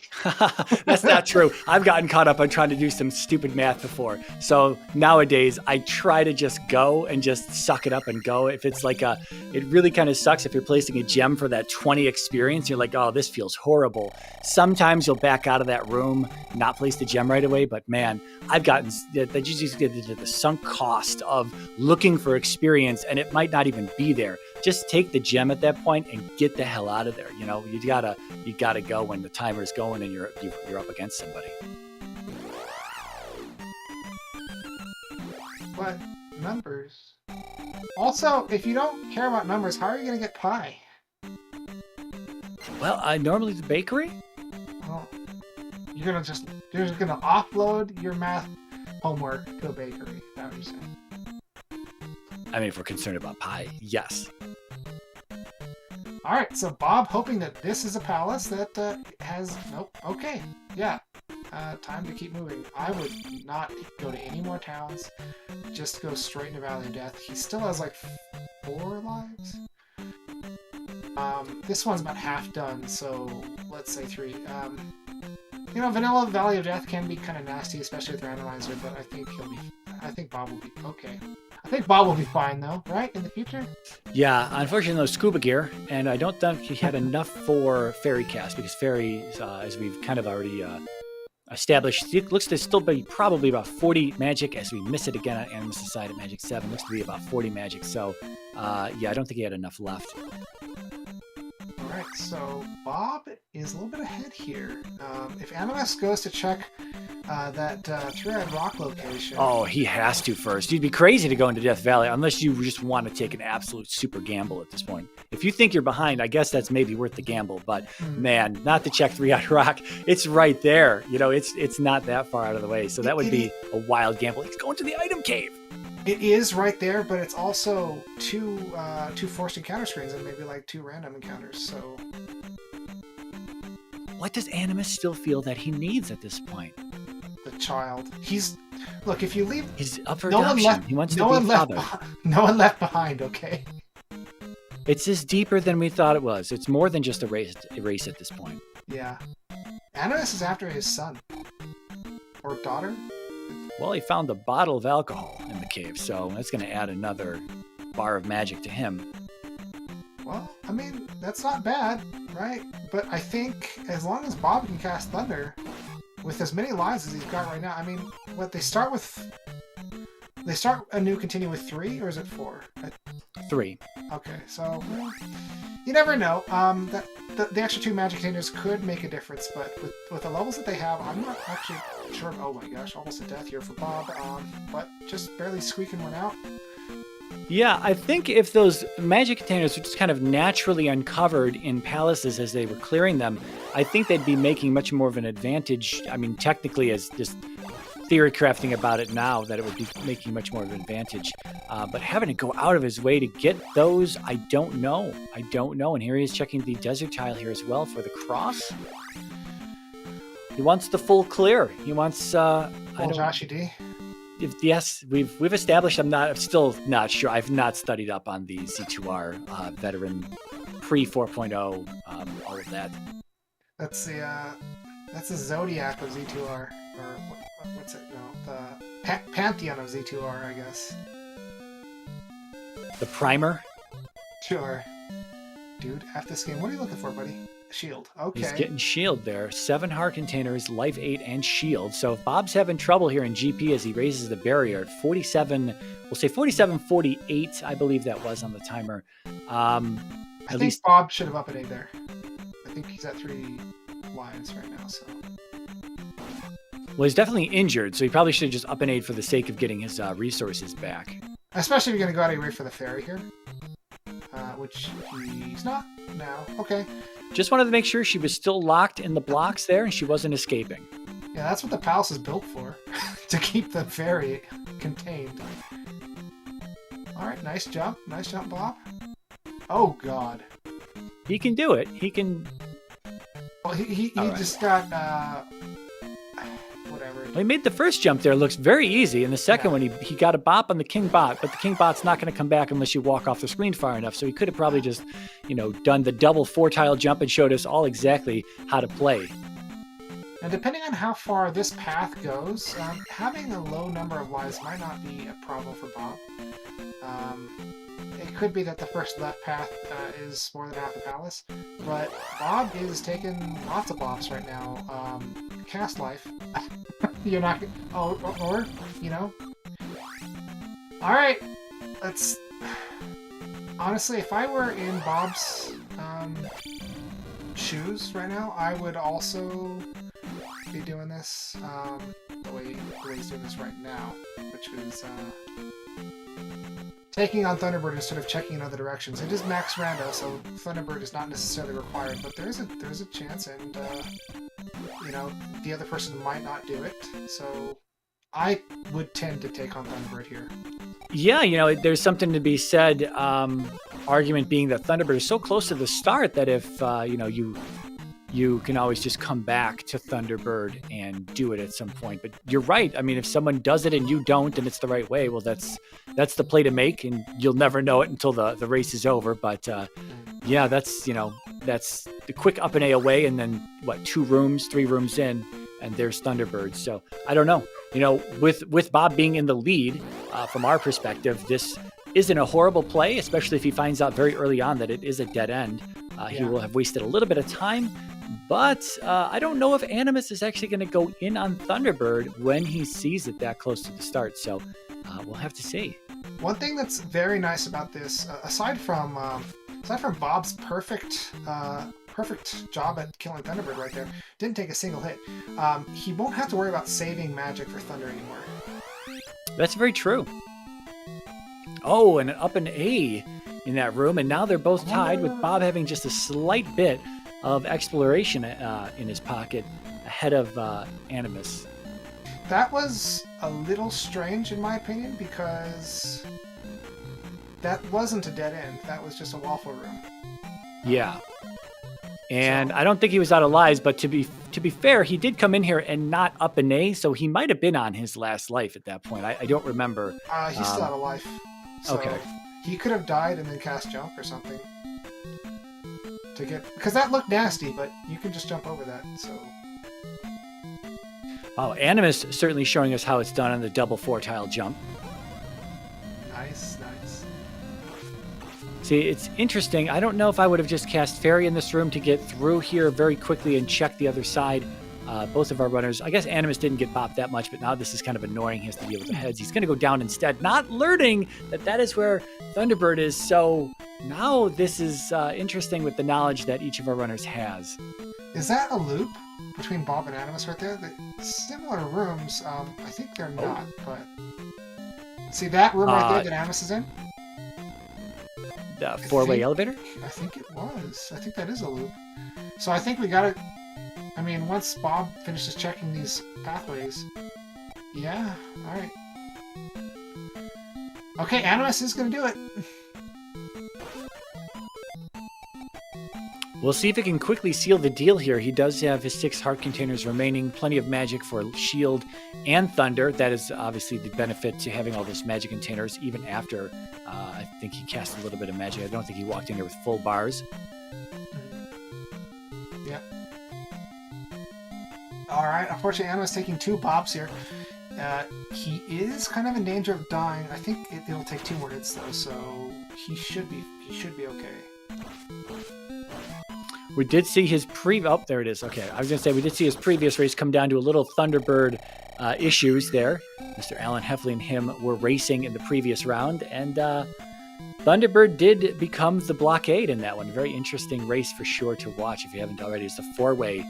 That's not true. I've gotten caught up on trying to do some stupid math before. So nowadays, I try to just go and just suck it up and go. If it's like it really kind of sucks if you're placing a gem for that 20 experience. You're like, oh, this feels horrible. Sometimes you'll back out of that room, not place the gem right away. But man, I've gotten that you just get the sunk cost of looking for experience, and it might not even be there. Just take the gem at that point and get the hell out of there. You gotta go when the timer's going and you're up against somebody. But numbers. Also, if you don't care about numbers, how are you going to get pie? Well, normally the bakery. Well, you're just gonna offload your math homework to a bakery. That's what you're saying. I mean, if we're concerned about pie, yes. All right, so Bob, hoping that this is a palace that has nope. Okay, yeah. Time to keep moving. I would not go to any more towns. Just go straight into Valley of Death. He still has like 4 lives. This one's about half done, so let's say 3. Vanilla Valley of Death can be kind of nasty, especially with Randomizer, but I think Bob will be okay. I think Bob will be fine though, right? In the future? Yeah, unfortunately, no scuba gear, and I don't think he had enough for Fairy Cast because Fairy, as we've kind of already established, it looks to still be probably about 40 magic as we miss it again on Animus' side at Magic 7. Looks to be about 40 magic, so yeah, I don't think he had enough left. Alright, so Bob is a little bit ahead here. If Animus goes to check that Three-Eyed Rock location... Oh, he has to first. You'd be crazy to go into Death Valley unless you just want to take an absolute super gamble at this point. If you think you're behind, I guess that's maybe worth the gamble, but man, not to check Three-Eyed Rock. It's right there. It's not that far out of the way, so that would be a wild gamble. He's going to the item cave. It is right there, but it's also two forced encounter screens and maybe like 2 random encounters, so... What does Animus still feel that he needs at this point? The child. Look, if you leave... He's up for adoption. He wants to be a father. No one left behind, okay? It's just deeper than we thought it was. It's more than just a race at this point. Yeah. Animus is after his son. Or daughter? Well, he found a bottle of alcohol in the cave, so that's going to add another bar of magic to him. Well, I mean, that's not bad, right? But I think as long as Bob can cast Thunder, with as many lives as he's got right now, I mean, they start anew, continue with 3, or is it 4? 3. Okay, so you never know. The extra 2 magic containers could make a difference, but with the levels that they have, I'm not actually sure. Oh my gosh, almost a death here for Bob, but just barely squeaking one out. Yeah, I think if those magic containers were just kind of naturally uncovered in palaces as they were clearing them, I think they'd be making much more of an advantage. I mean, technically, as just theory crafting about it now, that it would be making much more of an advantage. But having to go out of his way to get those, I don't know. And here he is checking the desert tile here as well for the cross. He wants the full clear. He wants... Joshy D. Yes, we've established. I'm still not sure. I've not studied up on the Z2R veteran pre 4.0, all of that. That's the Zodiac of Z2R, or what's it? No, pantheon of Z2R, I guess. The primer. Sure. Dude, after this game, what are you looking for, buddy? Shield. Okay. He's getting shield there. 7 heart containers, life 8, and shield. So if Bob's having trouble here in GP as he raises the barrier at 47, we'll say 47.48, I believe that was on the timer. I think Bob should have up and A there. I think he's at 3 lives right now, so. Well, he's definitely injured, so he probably should have just up and A'd for the sake of getting his resources back. Especially if you're going to go out of your way for the fairy here. Which he's not now. Okay. Just wanted to make sure she was still locked in the blocks there and she wasn't escaping. Yeah, that's what the palace is built for. To keep the fairy contained. Alright, nice jump. Nice jump, Bob. Oh, God. He can do it. He can... Well, he right. just got... whatever. Well, he made the first jump there. Looks very easy. And the second one, he got a bop on the king bot, but the king bot's not going to come back unless you walk off the screen far enough. So he could have probably just, done the double 4-tile jump and showed us all exactly how to play. And depending on how far this path goes, having a low number of lives might not be a problem for Bob. It could be that the first left path is more than half the palace, but Bob is taking lots of bops right now. Cast life. You're not... or, Alright, let's... Honestly, if I were in Bob's shoes right now, I would also be doing this the way he's doing this right now, which is taking on Thunderbird instead of checking in other directions. It is max Rando, so Thunderbird is not necessarily required, but there's a chance, and the other person might not do it. So I would tend to take on Thunderbird here. Yeah, there's something to be said. Argument being that Thunderbird is so close to the start that if you can always just come back to Thunderbird and do it at some point. But you're right. I mean, if someone does it and you don't, and it's the right way, well, that's the play to make, and you'll never know it until the race is over. But yeah, that's the quick up and A away, and then 3 rooms in, and there's Thunderbird. So I don't know. With Bob being in the lead, from our perspective, this isn't a horrible play, especially if he finds out very early on that it is a dead end. He will have wasted a little bit of time, but I don't know if Animus is actually going to go in on Thunderbird when he sees it that close to the start. So we'll have to see. One thing that's very nice about this, aside from Bob's perfect job at killing Thunderbird right there, didn't take a single hit. He won't have to worry about saving magic for Thunder anymore. That's very true. Oh, and an up and A in that room, and now they're both tied with Bob having just a slight bit of exploration in his pocket ahead of Animus. That was a little strange in my opinion, because that wasn't a dead end. That was just a waffle room. Yeah. And I don't think he was out of lives, but to be fair, he did come in here and not up an A, so he might have been on his last life at that point. I don't remember. He's still out of life. So okay. He could have died and then cast jump or something. Because that looked nasty, but you can just jump over that, so... Oh, Animus certainly showing us how it's done on the double 4-tile jump. Nice. See, it's interesting. I don't know if I would have just cast Fairy in this room to get through here very quickly and check the other side. Both of our runners, I guess Animus didn't get bopped that much, but now this is kind of annoying. He has to deal with the heads. He's going to go down instead, not learning that is where Thunderbird is. So now this is interesting with the knowledge that each of our runners has. Is that a loop between Bob and Animus right there? The similar rooms, I think they're not, but... See that room right there that Animus is in? The 4-way elevator? I think it was. I think that is a loop. So I think we gotta... I mean, once Bob finishes checking these pathways... Yeah, alright. Okay, Animus is gonna do it. We'll see if it can quickly seal the deal here. He does have his 6 heart containers remaining, plenty of magic for shield and thunder. That is obviously the benefit to having all those magic containers, even after I think he cast a little bit of magic. I don't think he walked in there with full bars. Yeah. Alright, unfortunately Animus taking 2 pops here. He is kind of in danger of dying. I think it'll take 2 more hits though, so he should be okay. We did see his oh, there it is. Okay, I was going to say we did see his previous race come down to a little Thunderbird issues there. Mr. Alan Heffley and him were racing in the previous round, and Thunderbird did become the blockade in that one. Very interesting race for sure to watch if you haven't already. It's the four-way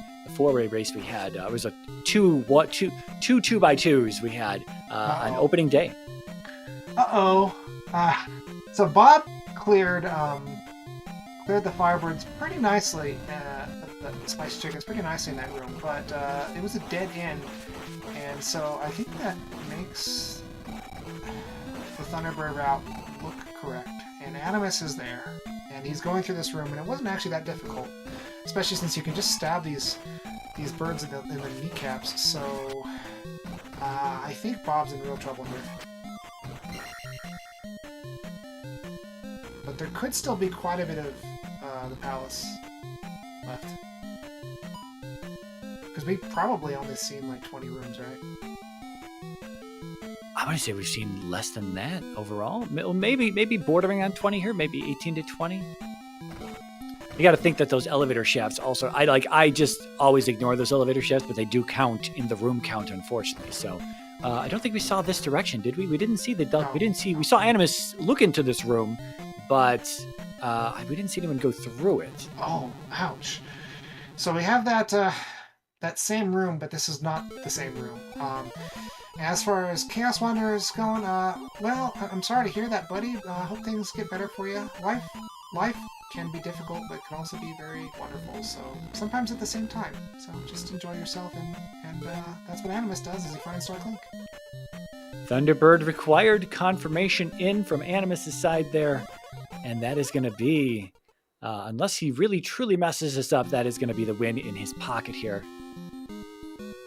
race we had. It was a two 2x2s we had on opening day. So Bob cleared the Firebirds pretty nicely, the Spice Chickens pretty nicely in that room, but it was a dead end, and so I think that makes the Thunderbird route look correct. And Animus is there, and he's going through this room, and it wasn't actually that difficult, especially since you can just stab these birds in the kneecaps, so I think Bob's in real trouble here. But there could still be quite a bit of the palace left. Because we've probably only seen like 20 rooms, right? I want to say we've seen less than that overall. Maybe bordering on 20 here, maybe 18 to 20. You got to think that those elevator shafts also, I just always ignore those elevator shafts, but they do count in the room count, unfortunately. So I don't think we saw this direction, did we? We didn't see we saw Animus look into this room, but we didn't see anyone go through it. Oh, ouch. So we have that same room, but this is not the same room. As far as Chaos Wanderers going, well, I'm sorry to hear that, buddy. Hope things get better for you. Life can be difficult, but can also be very wonderful. So sometimes at the same time. So just enjoy yourself, and that's what Animus does, is he finds Dark Link. Thunderbird required confirmation in from Animus's side there, and that is going to be, unless he really truly messes this up, that is going to be the win in his pocket here.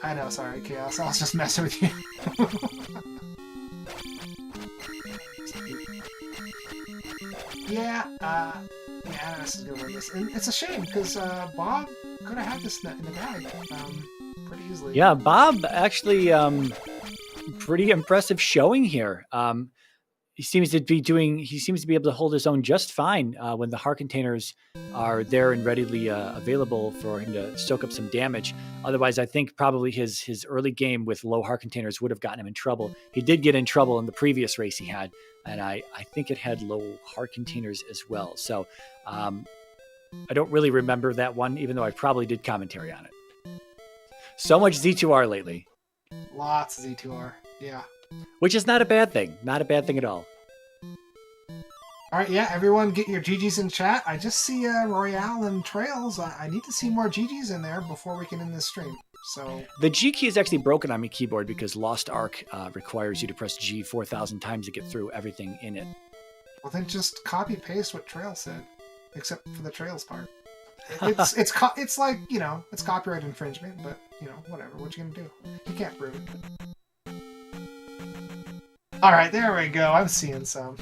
I know, sorry, Chaos. I was just messing with you. Yeah, Animus is gonna win this. And it's a shame, because Bob could have had this in the bag pretty easily. Yeah, Bob actually pretty impressive showing here. He seems to be able to hold his own just fine when the heart containers are there and readily available for him to soak up some damage. Otherwise, I think probably his early game with low heart containers would have gotten him in trouble. He did get in trouble in the previous race he had, and I think it had low heart containers as well. So I don't really remember that one, even though I probably did commentary on it. So much Z2R lately. Lots of Z2R, yeah. Which is not a bad thing. Not a bad thing at all. All right, yeah, everyone get your GGs in chat. I just see Royale and Trails. I need to see more GGs in there before we can end this stream. So the G key is actually broken on my keyboard because Lost Ark requires you to press G 4,000 times to get through everything in it. Well, then just copy-paste what Trails said, except for the Trails part. It's like, it's copyright infringement, but, whatever. What you gonna do? You can't prove it. All right, there we go. I'm seeing some.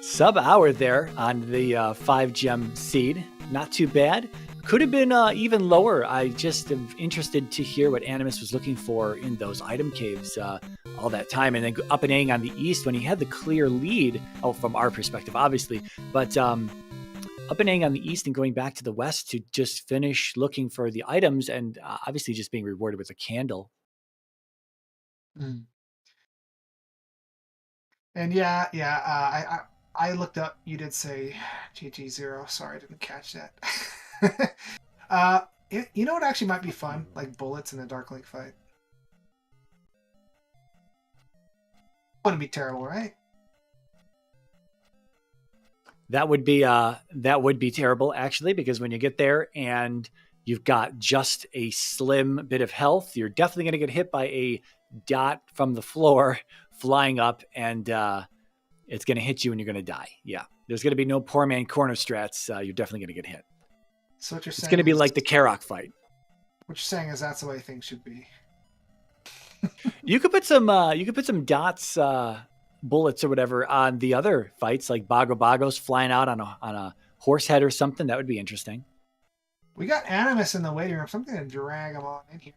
Sub-hour there on the 5 gem seed. Not too bad. Could have been even lower. I just am interested to hear what Animus was looking for in those item caves all that time. And then up and Aing on the east when he had the clear lead, from our perspective, obviously. But up and Aing on the east and going back to the west to just finish looking for the items and obviously just being rewarded with a candle. Mm. And I looked up. You did say GG0. Sorry, I didn't catch that. You know what actually might be fun? Like bullets in a Dark Link fight. Wouldn't be terrible, right? That would be terrible, actually, because when you get there and you've got just a slim bit of health, you're definitely going to get hit by a dot from the floor flying up, and it's going to hit you and you're going to die. Yeah. There's going to be no poor man corner strats. You're definitely going to get hit. So what you're saying it's going to be like the Karok fight. What you're saying is that's the way things should be. You could put some dots, bullets or whatever on the other fights, like Bagos flying out on a horse head or something. That would be interesting. We got Animus in the waiting room. Something to drag him on in here.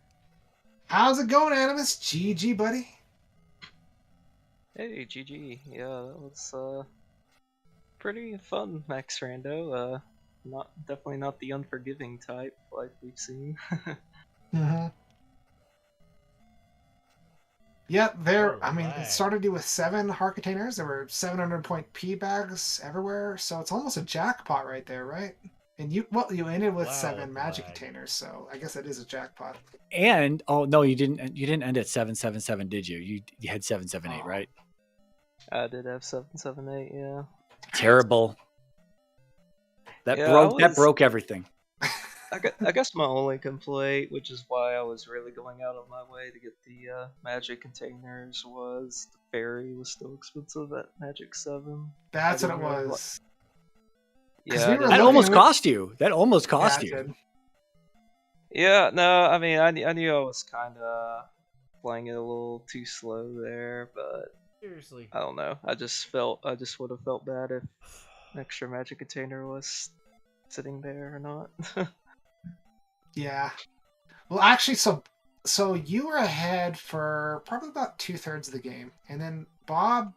How's it going, Animus? GG, buddy. Hey, GG. Yeah, that was pretty fun, Max Rando. Definitely not the unforgiving type like we've seen. Mm-hmm. Yeah, I mean, it started you with 7 heart containers. There were 700 point P bags everywhere, so it's almost a jackpot right there, right? And you ended with 7 magic containers, so I guess it is a jackpot. And oh no, you didn't end at 777, did you? You had 778, right? I did have 778, yeah. Terrible. That broke everything. I guess my only complaint, which is why I was really going out of my way to get the magic containers, was the ferry was still expensive at Magic 7. That's what it was. Yeah, that almost cost you. That almost cost you. Did. Yeah, no, I mean, I knew I was kind of playing it a little too slow there, but seriously, I don't know. I just would have felt bad if an extra magic container was sitting there or not. Yeah. Well, actually, so you were ahead for probably about 2/3 of the game, and then Bob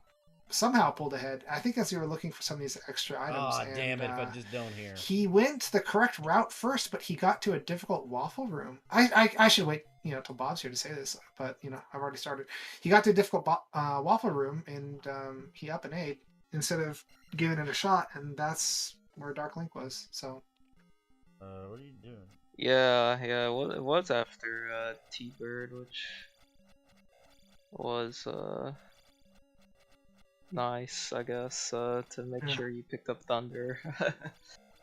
somehow pulled ahead. I think as you were looking for some of these extra items. Oh, damn it! If I just don't hear. He went the correct route first, but he got to a difficult waffle room. I should wait, till Bob's here to say this, but I've already started. He got to a difficult waffle room, and he up and ate instead of giving it a shot, and that's where Dark Link was. So. What are you doing? Yeah, well, it was after T-Bird, which was nice, I guess, to make sure you picked up Thunder.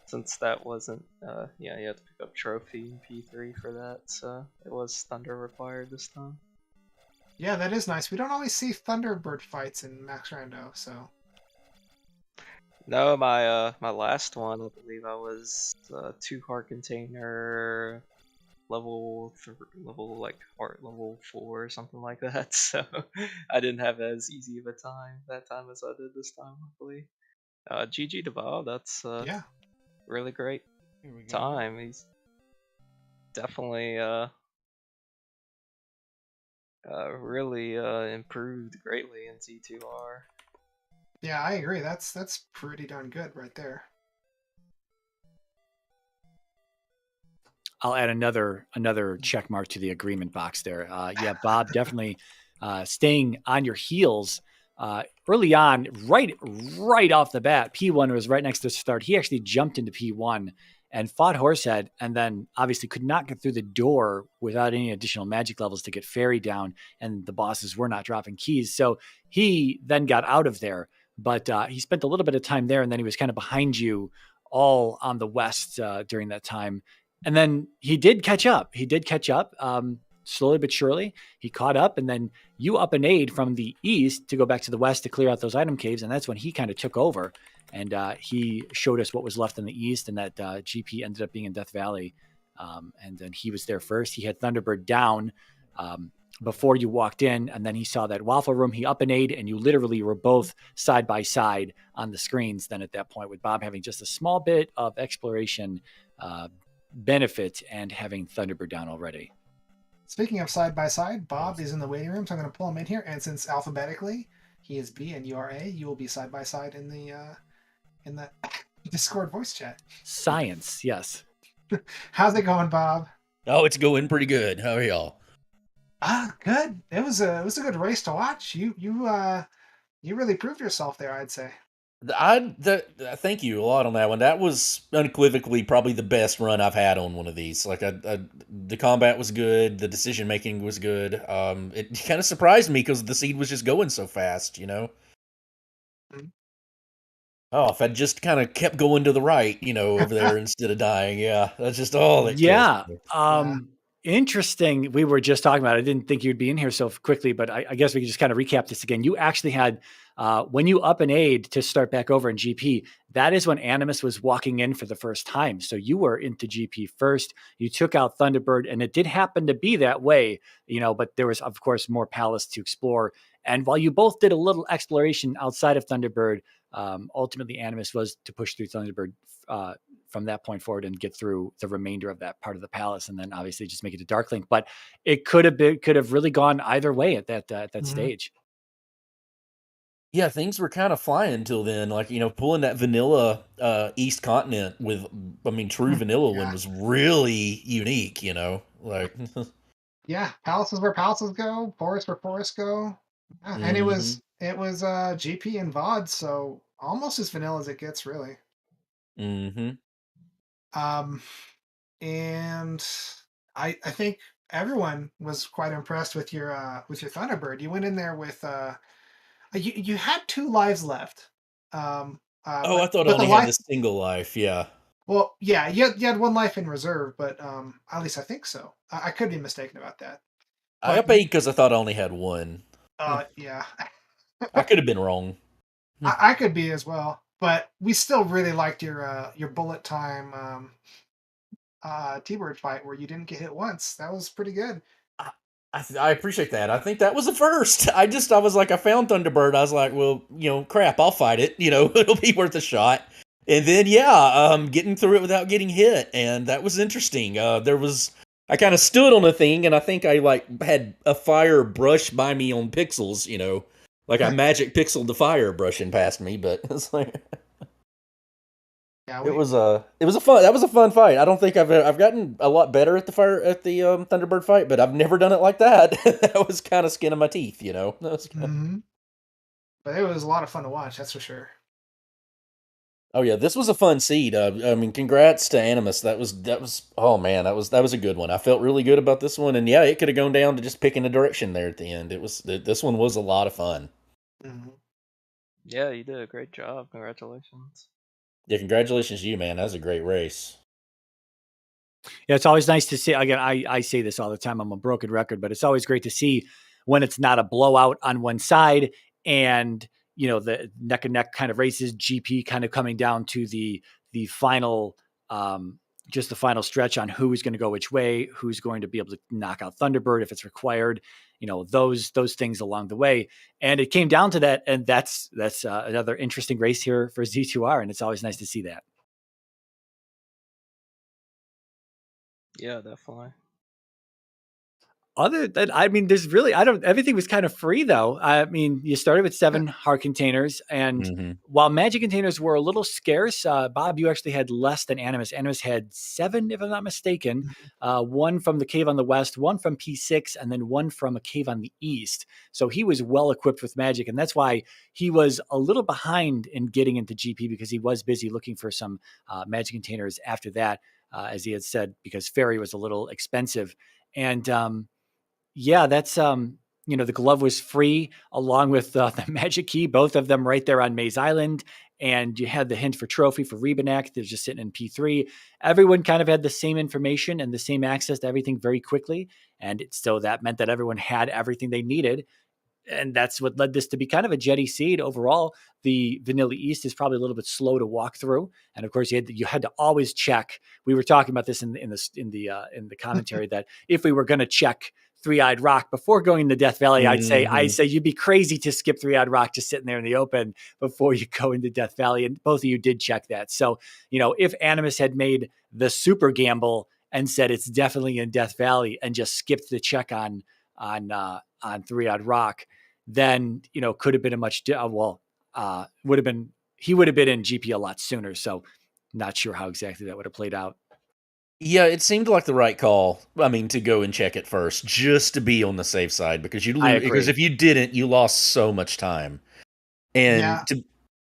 Since that wasn't, you had to pick up Trophy and P3 for that, so it was Thunder required this time. Yeah, that is nice. We don't always see Thunderbird fights in Max Rando, so... No, my last one, I believe I was 2 heart container level 4 or something like that. So I didn't have as easy of a time that time as I did this time, luckily. GG to Bob, that's really great time. He's definitely really improved greatly in Z2R. Yeah, I agree. That's pretty darn good right there. I'll add another check mark to the agreement box there. Yeah, Bob definitely staying on your heels early on, right off the bat. P1 was right next to the start. He actually jumped into P1 and fought Horsehead, and then obviously could not get through the door without any additional magic levels to get Fairy down, and the bosses were not dropping keys. So he then got out of there, but he spent a little bit of time there, and then he was kind of behind you all on the west during that time. And then he did catch up. Slowly but surely. He caught up, and then you up and aid from the east to go back to the west to clear out those item caves, and that's when he kind of took over. And he showed us what was left in the east, and that GP ended up being in Death Valley. And then he was there first. He had Thunderbird down before you walked in, and then he saw that waffle room. He up and aid, and you literally were both side by side on the screens then at that point, with Bob having just a small bit of exploration benefit and having Thunderbird down already. Speaking of side by side, Bob is in the waiting room, so I'm going to pull him in here. And since alphabetically he is B and you are A, you will be side by side in the Discord voice chat. Science, yes. How's it going, Bob? Oh, it's going pretty good. How are y'all? Good. It was a good race to watch. You really proved yourself there, I'd say. Thank you a lot on that one. That was unequivocally probably the best run I've had on one of these. Like, the combat was good, the decision making was good. It kind of surprised me because the seed was just going so fast, Mm-hmm. Oh, if I just kind of kept going to the right, over there instead of dying, that's just all. Yeah. Interesting. We were just talking about it. I didn't think you'd be in here so quickly, but I guess we can just kind of recap this again. You actually had, when you up and aid to start back over in GP, that is when Animus was walking in for the first time. So you were into GP first. You took out Thunderbird, and it did happen to be that way, but there was, of course, more palace to explore. And while you both did a little exploration outside of Thunderbird, ultimately Animus was to push through Thunderbird from that point forward and get through the remainder of that part of the palace, and then obviously just make it to Darklink. But it could have really gone either way at that stage. Yeah, things were kind of flying until then. Like, pulling that vanilla East Continent with, true vanilla one was really unique, like. Yeah, palaces where palaces go, forests where forests go. Yeah, and it was GP and VOD, so almost as vanilla as it gets, really. Mm-hmm. And I think everyone was quite impressed with your Thunderbird. You went in there with you had 2 lives left. I thought I only had the single life. Yeah. Well, yeah, you had 1 life in reserve, but at least I think so. I could be mistaken about that. I got paid because I thought I only had 1. Yeah. I could have been wrong. I could be as well, but we still really liked your bullet time T-Bird fight where you didn't get hit once. That was pretty good. I appreciate that. I think that was the first. I was like, I found Thunderbird. I was like, well, crap, I'll fight it. It'll be worth a shot. And then, getting through it without getting hit. And that was interesting. I kind of stood on a thing, and I think I had a fire brush by me on pixels, like I magic pixeled the fire brushing past me, but it's like. Yeah, it was a fun fight. I don't think I've gotten a lot better at the Thunderbird fight, but I've never done it like that. That was kind of skin of my teeth, That was But it was a lot of fun to watch, that's for sure. Oh yeah, this was a fun seed. Congrats to Animus. That was oh man, that was a good one. I felt really good about this one, and yeah, it could have gone down to just picking a direction there at the end. This one was a lot of fun. Mm-hmm. Yeah, you did a great job. Congratulations. Yeah, congratulations to you, man. That was a great race. Yeah, it's always nice to see. Again, I say this all the time. I'm a broken record, but it's always great to see when it's not a blowout on one side and the neck and neck kind of races, GP kind of coming down to the final, just the final stretch on who is going to go which way, who's going to be able to knock out Thunderbird if it's required, those things along the way. And it came down to that. And that's another interesting race here for Z2R. And it's always nice to see that. Yeah, definitely. Other than, there's really, everything was kind of free though. You started with 7 heart containers, and while magic containers were a little scarce, Bob, you actually had less than Animus. Animus had 7, if I'm not mistaken, 1 from the cave on the west, 1 from P6, and then 1 from a cave on the east. So he was well equipped with magic, and that's why he was a little behind in getting into GP, because he was busy looking for some magic containers after that, as he had said, because Fairy was a little expensive. And, yeah, that's, the glove was free along with the magic key, both of them right there on Maze Island. And you had the hint for trophy for Rebanak. They're just sitting in P3. Everyone kind of had the same information and the same access to everything very quickly. And so that meant that everyone had everything they needed. And that's what led this to be kind of a jetty seed overall. The Vanilla East is probably a little bit slow to walk through, and of course you had to always check. We were talking about this in the commentary that if we were going to check Three-Eyed Rock before going to Death Valley, I'd say you'd be crazy to skip Three-Eyed Rock just sitting there in the open before you go into Death Valley. And both of you did check that. So if Animus had made the super gamble and said it's definitely in Death Valley and just skipped the check on Three-Eyed Rock, then could have been a much he would have been in GP a lot sooner. So not sure how exactly that would have played out. Yeah, it seemed like the right call. To go and check it first, just to be on the safe side, because because if you didn't, you lost so much time. And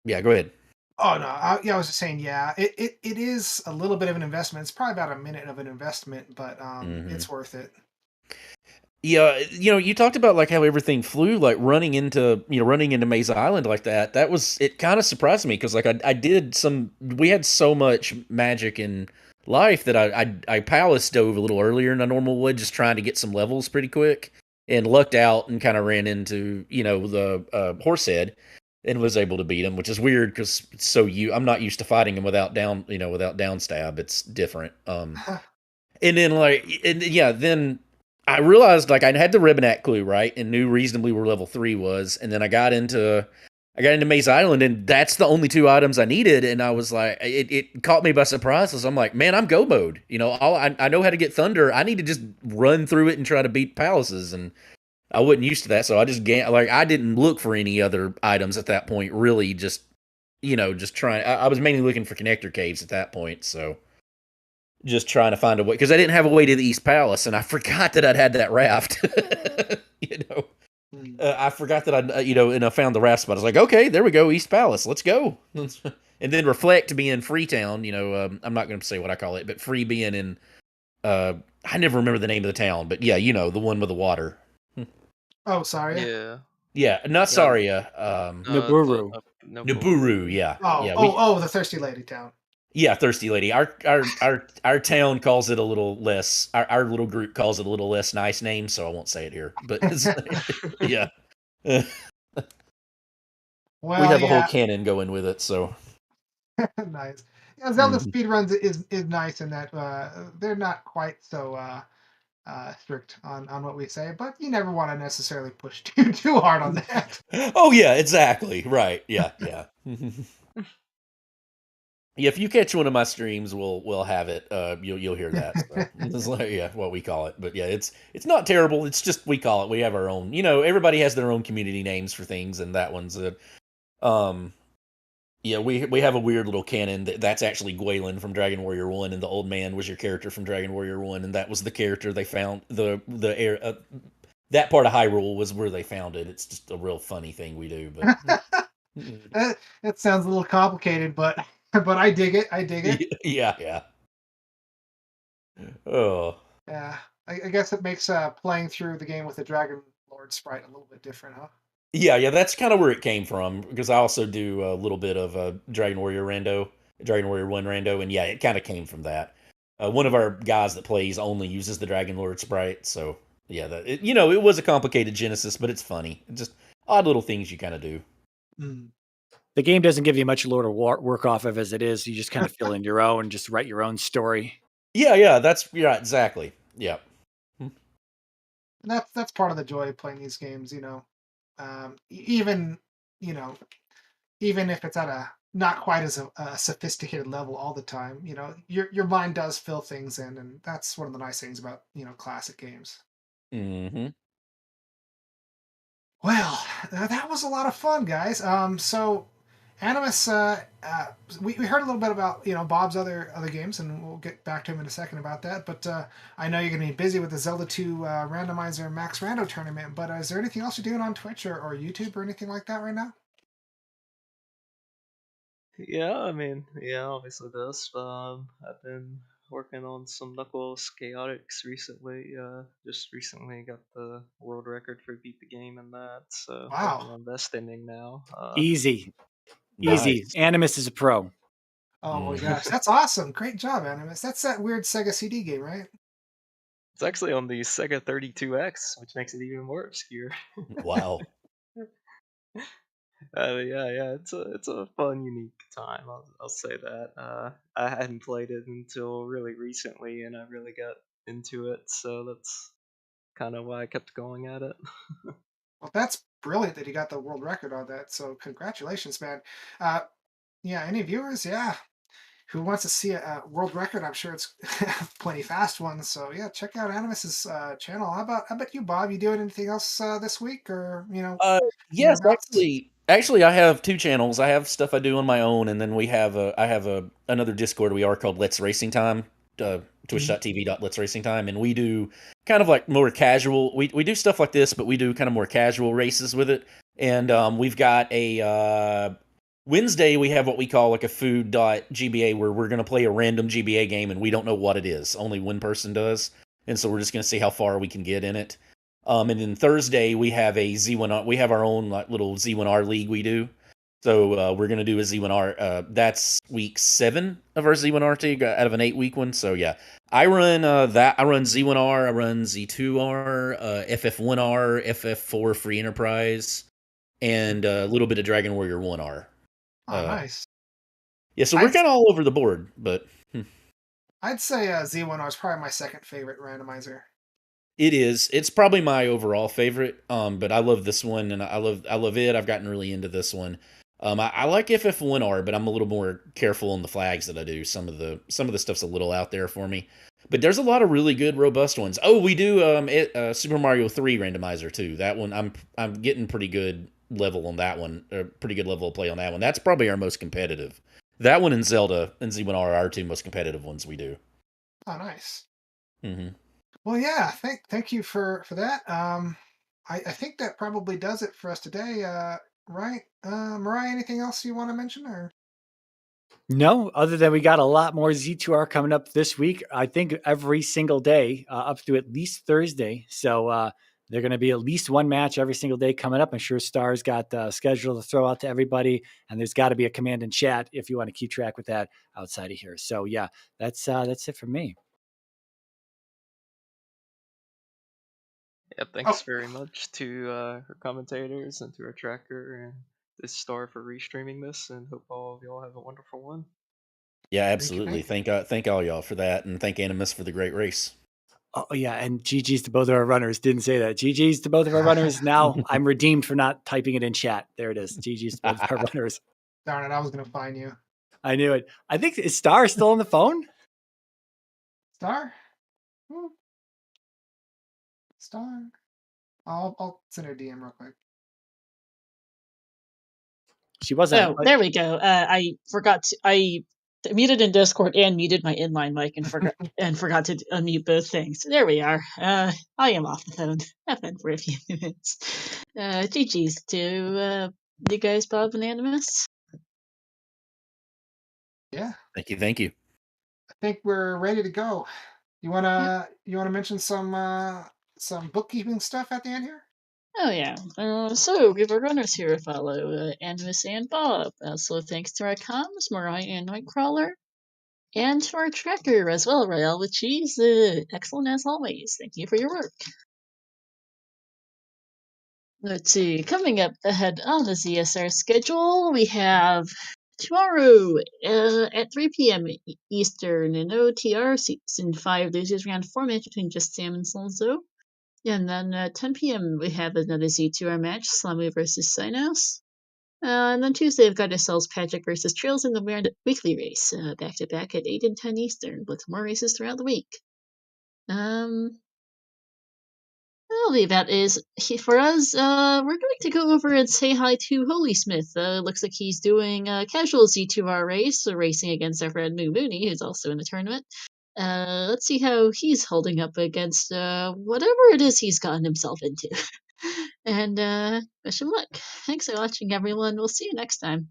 go ahead. Oh no, I was just saying, it is a little bit of an investment. It's probably about a minute of an investment, but it's worth it. Yeah, you talked about how everything flew, running into Maze Island like that. It kind of surprised me because we had so much magic in life that I palace dove a little earlier than I normal would, just trying to get some levels pretty quick, and lucked out and kind of ran into the Horsehead and was able to beat him, which is weird because I'm not used to fighting him without down stab. It's different. And then then I realized I had the Ribonac clue right and knew reasonably where level 3 was, and then I got into I got into Maze Island, and that's the only 2 items I needed. And I was like, it caught me by surprise. So I'm like, man, I'm go mode. You know, I know how to get Thunder. I need to just run through it and try to beat palaces. And I wasn't used to that, so I just I didn't look for any other items at that point. Really, just just trying. I was mainly looking for connector caves at that point. So just trying to find a way because I didn't have a way to the East Palace, and I forgot that I'd had that raft. I forgot that and I found the raft spot. I was like, okay, there we go, East Palace, let's go. And then Reflect being Freetown, I'm not going to say what I call it, but Free being in, I never remember the name of the town, but yeah, the one with the water. Oh, sorry. Yeah, not Saria. Naburu. Naburu, yeah. The Thirsty Lady town. Yeah, Thirsty Lady. Our town calls it a little less. Our little group calls it a little less nice name, so I won't say it here. But yeah, well, we have a whole canon going with it. So nice. Yeah, Zelda Speedruns is nice in that they're not quite so strict on what we say, but you never want to necessarily push too hard on that. Oh yeah, exactly. Right. Yeah. Yeah, if you catch one of my streams, we'll have it. You'll hear that. So. It's like, what we call it. But yeah, it's not terrible. It's just we call it. We have our own. Everybody has their own community names for things, and that one's yeah, we have a weird little canon that's actually Gwaylin from Dragon Warrior 1, and the old man was your character from Dragon Warrior 1, and that was the character they found that part of Hyrule was where they found it. It's just a real funny thing we do, but it sounds a little complicated, but I dig it. Yeah. Oh. Yeah. I guess it makes playing through the game with the Dragon Lord sprite a little bit different, huh? Yeah, that's kind of where it came from, because I also do a little bit of Dragon Warrior 1 Rando, and yeah, it kind of came from that. One of our guys that plays only uses the Dragon Lord sprite, so yeah, it was a complicated genesis, but it's funny. It's just odd little things you kind of do. The game doesn't give you much lore to work off of as it is. You just kind of fill in your own, just write your own story. Yeah, exactly. Yeah. And that's part of the joy of playing these games, even if it's at a not quite as a sophisticated level all the time, your mind does fill things in, and that's one of the nice things about classic games. Well, that was a lot of fun, guys. So Animus, we heard a little bit about Bob's other games, and we'll get back to him in a second about that. But I know you're going to be busy with the Zelda 2 Randomizer Max Rando tournament. But is there anything else you're doing on Twitch or YouTube or anything like that right now? Yeah, obviously this. I've been working on some Knuckles Chaotix recently. Just recently got the world record for beat the game and that. So wow, on best ending now. Easy. Nice. Animus is a pro. Oh my gosh, that's awesome! Great job, Animus. That's that weird Sega CD game, right? It's actually on the Sega 32X, which makes it even more obscure. Wow. Yeah, it's a fun, unique time. I'll say that. I hadn't played it until really recently, and I really got into it, so that's kind of why I kept going at it. Well, that's brilliant that you got the world record on that. So congratulations, man. Yeah, any viewers? Yeah, who wants to see a world record? I'm sure it's plenty fast one. So yeah, check out Animus's channel. How about you, Bob? You doing anything else this week, or Yes, actually, I have 2 channels. I have stuff I do on my own, and then I have another Discord we are called Let's Racing Time, twitch.tv.letsracingtime, and we do kind of like more casual. We do stuff like this, but we do kind of more casual races with it. And we've got a Wednesday, we have what we call like a food.gba, where we're going to play a random GBA game, and we don't know what it is. Only one person does. And so we're just going to see how far we can get in it. And then Thursday, we have a Z1R. We have our own like little Z1R league we do. So we're going to do a Z1R. That's week 7 of our Z1R league out of an 8-week one. So yeah, I run that. I run Z1R. I run Z2R, FF1R, FF4 Free Enterprise, and a little bit of Dragon Warrior 1R. Oh, nice. Yeah, so we're kind of all over the board, but I'd say Z1R is probably my second favorite randomizer. It is. It's probably my overall favorite. But I love this one, and I love it. I've gotten really into this one. I like FF1R, but I'm a little more careful on the flags that I do. Some of the stuff's a little out there for me. But there's a lot of really good, robust ones. Oh, we do Super Mario 3 randomizer too. That one I'm getting pretty good level on that one. Pretty good level of play on that one. That's probably our most competitive. That one and Zelda and Z1R are our two most competitive ones we do. Oh, nice. Mm-hmm. Well, yeah. Thank you for that. I think that probably does it for us today. Right, Mariah? Anything else you want to mention, or? No, other than we got a lot more Z2R coming up this week. I think every single day up to at least Thursday. So they're going to be at least one match every single day coming up. I'm sure Star's got scheduled to throw out to everybody, and there's got to be a command and chat if you want to keep track with that outside of here. So yeah, that's it for me. Yeah, thanks very much to our commentators and to our tracker and this Star for restreaming this, and hope all of y'all have a wonderful one. Yeah, absolutely. Thank all y'all for that, and thank Animus for the great race. Oh yeah, and GG's to both of our runners. Didn't say that. GG's to both of our runners. Now I'm redeemed for not typing it in chat. There it is. GG's to both of our runners. Darn it! I was gonna find you. I knew it. I think is Star still on the phone? Star. Star. I'll send her a DM real quick. She wasn't. Oh, there we go. I forgot to, I muted in Discord and muted my inline mic and forgot to unmute both things. There we are. I am off the phone. I've been for a few minutes. GG's to you guys, Bob and Animus. Yeah. Thank you. I think we're ready to go. You wanna mention some bookkeeping stuff at the end here? Oh yeah. So we have our runners here to follow, Animus and Bob. So thanks to our comms, Mariah and Nightcrawler, and to our tracker as well, Rael with Cheese. Excellent as always. Thank you for your work. Let's see. Coming up ahead on the ZSR schedule, we have tomorrow at 3 p.m. Eastern in OTR Season 5 Losers Round 4 match between Just Sam and Solzo. And then at 10 p.m. we have another Z2R match, Slamu versus Synos. And then Tuesday we've got ourselves Patrick versus Trails in the weekly race, back to back at 8 and 10 Eastern, with more races throughout the week. Well, that is for us. We're going to go over and say hi to Holy Smith. Looks like he's doing a casual Z2R race, racing against our friend Moo Mooney, who's also in the tournament. Let's see how he's holding up against whatever it is he's gotten himself into. And wish him luck. Thanks for watching, everyone. We'll see you next time.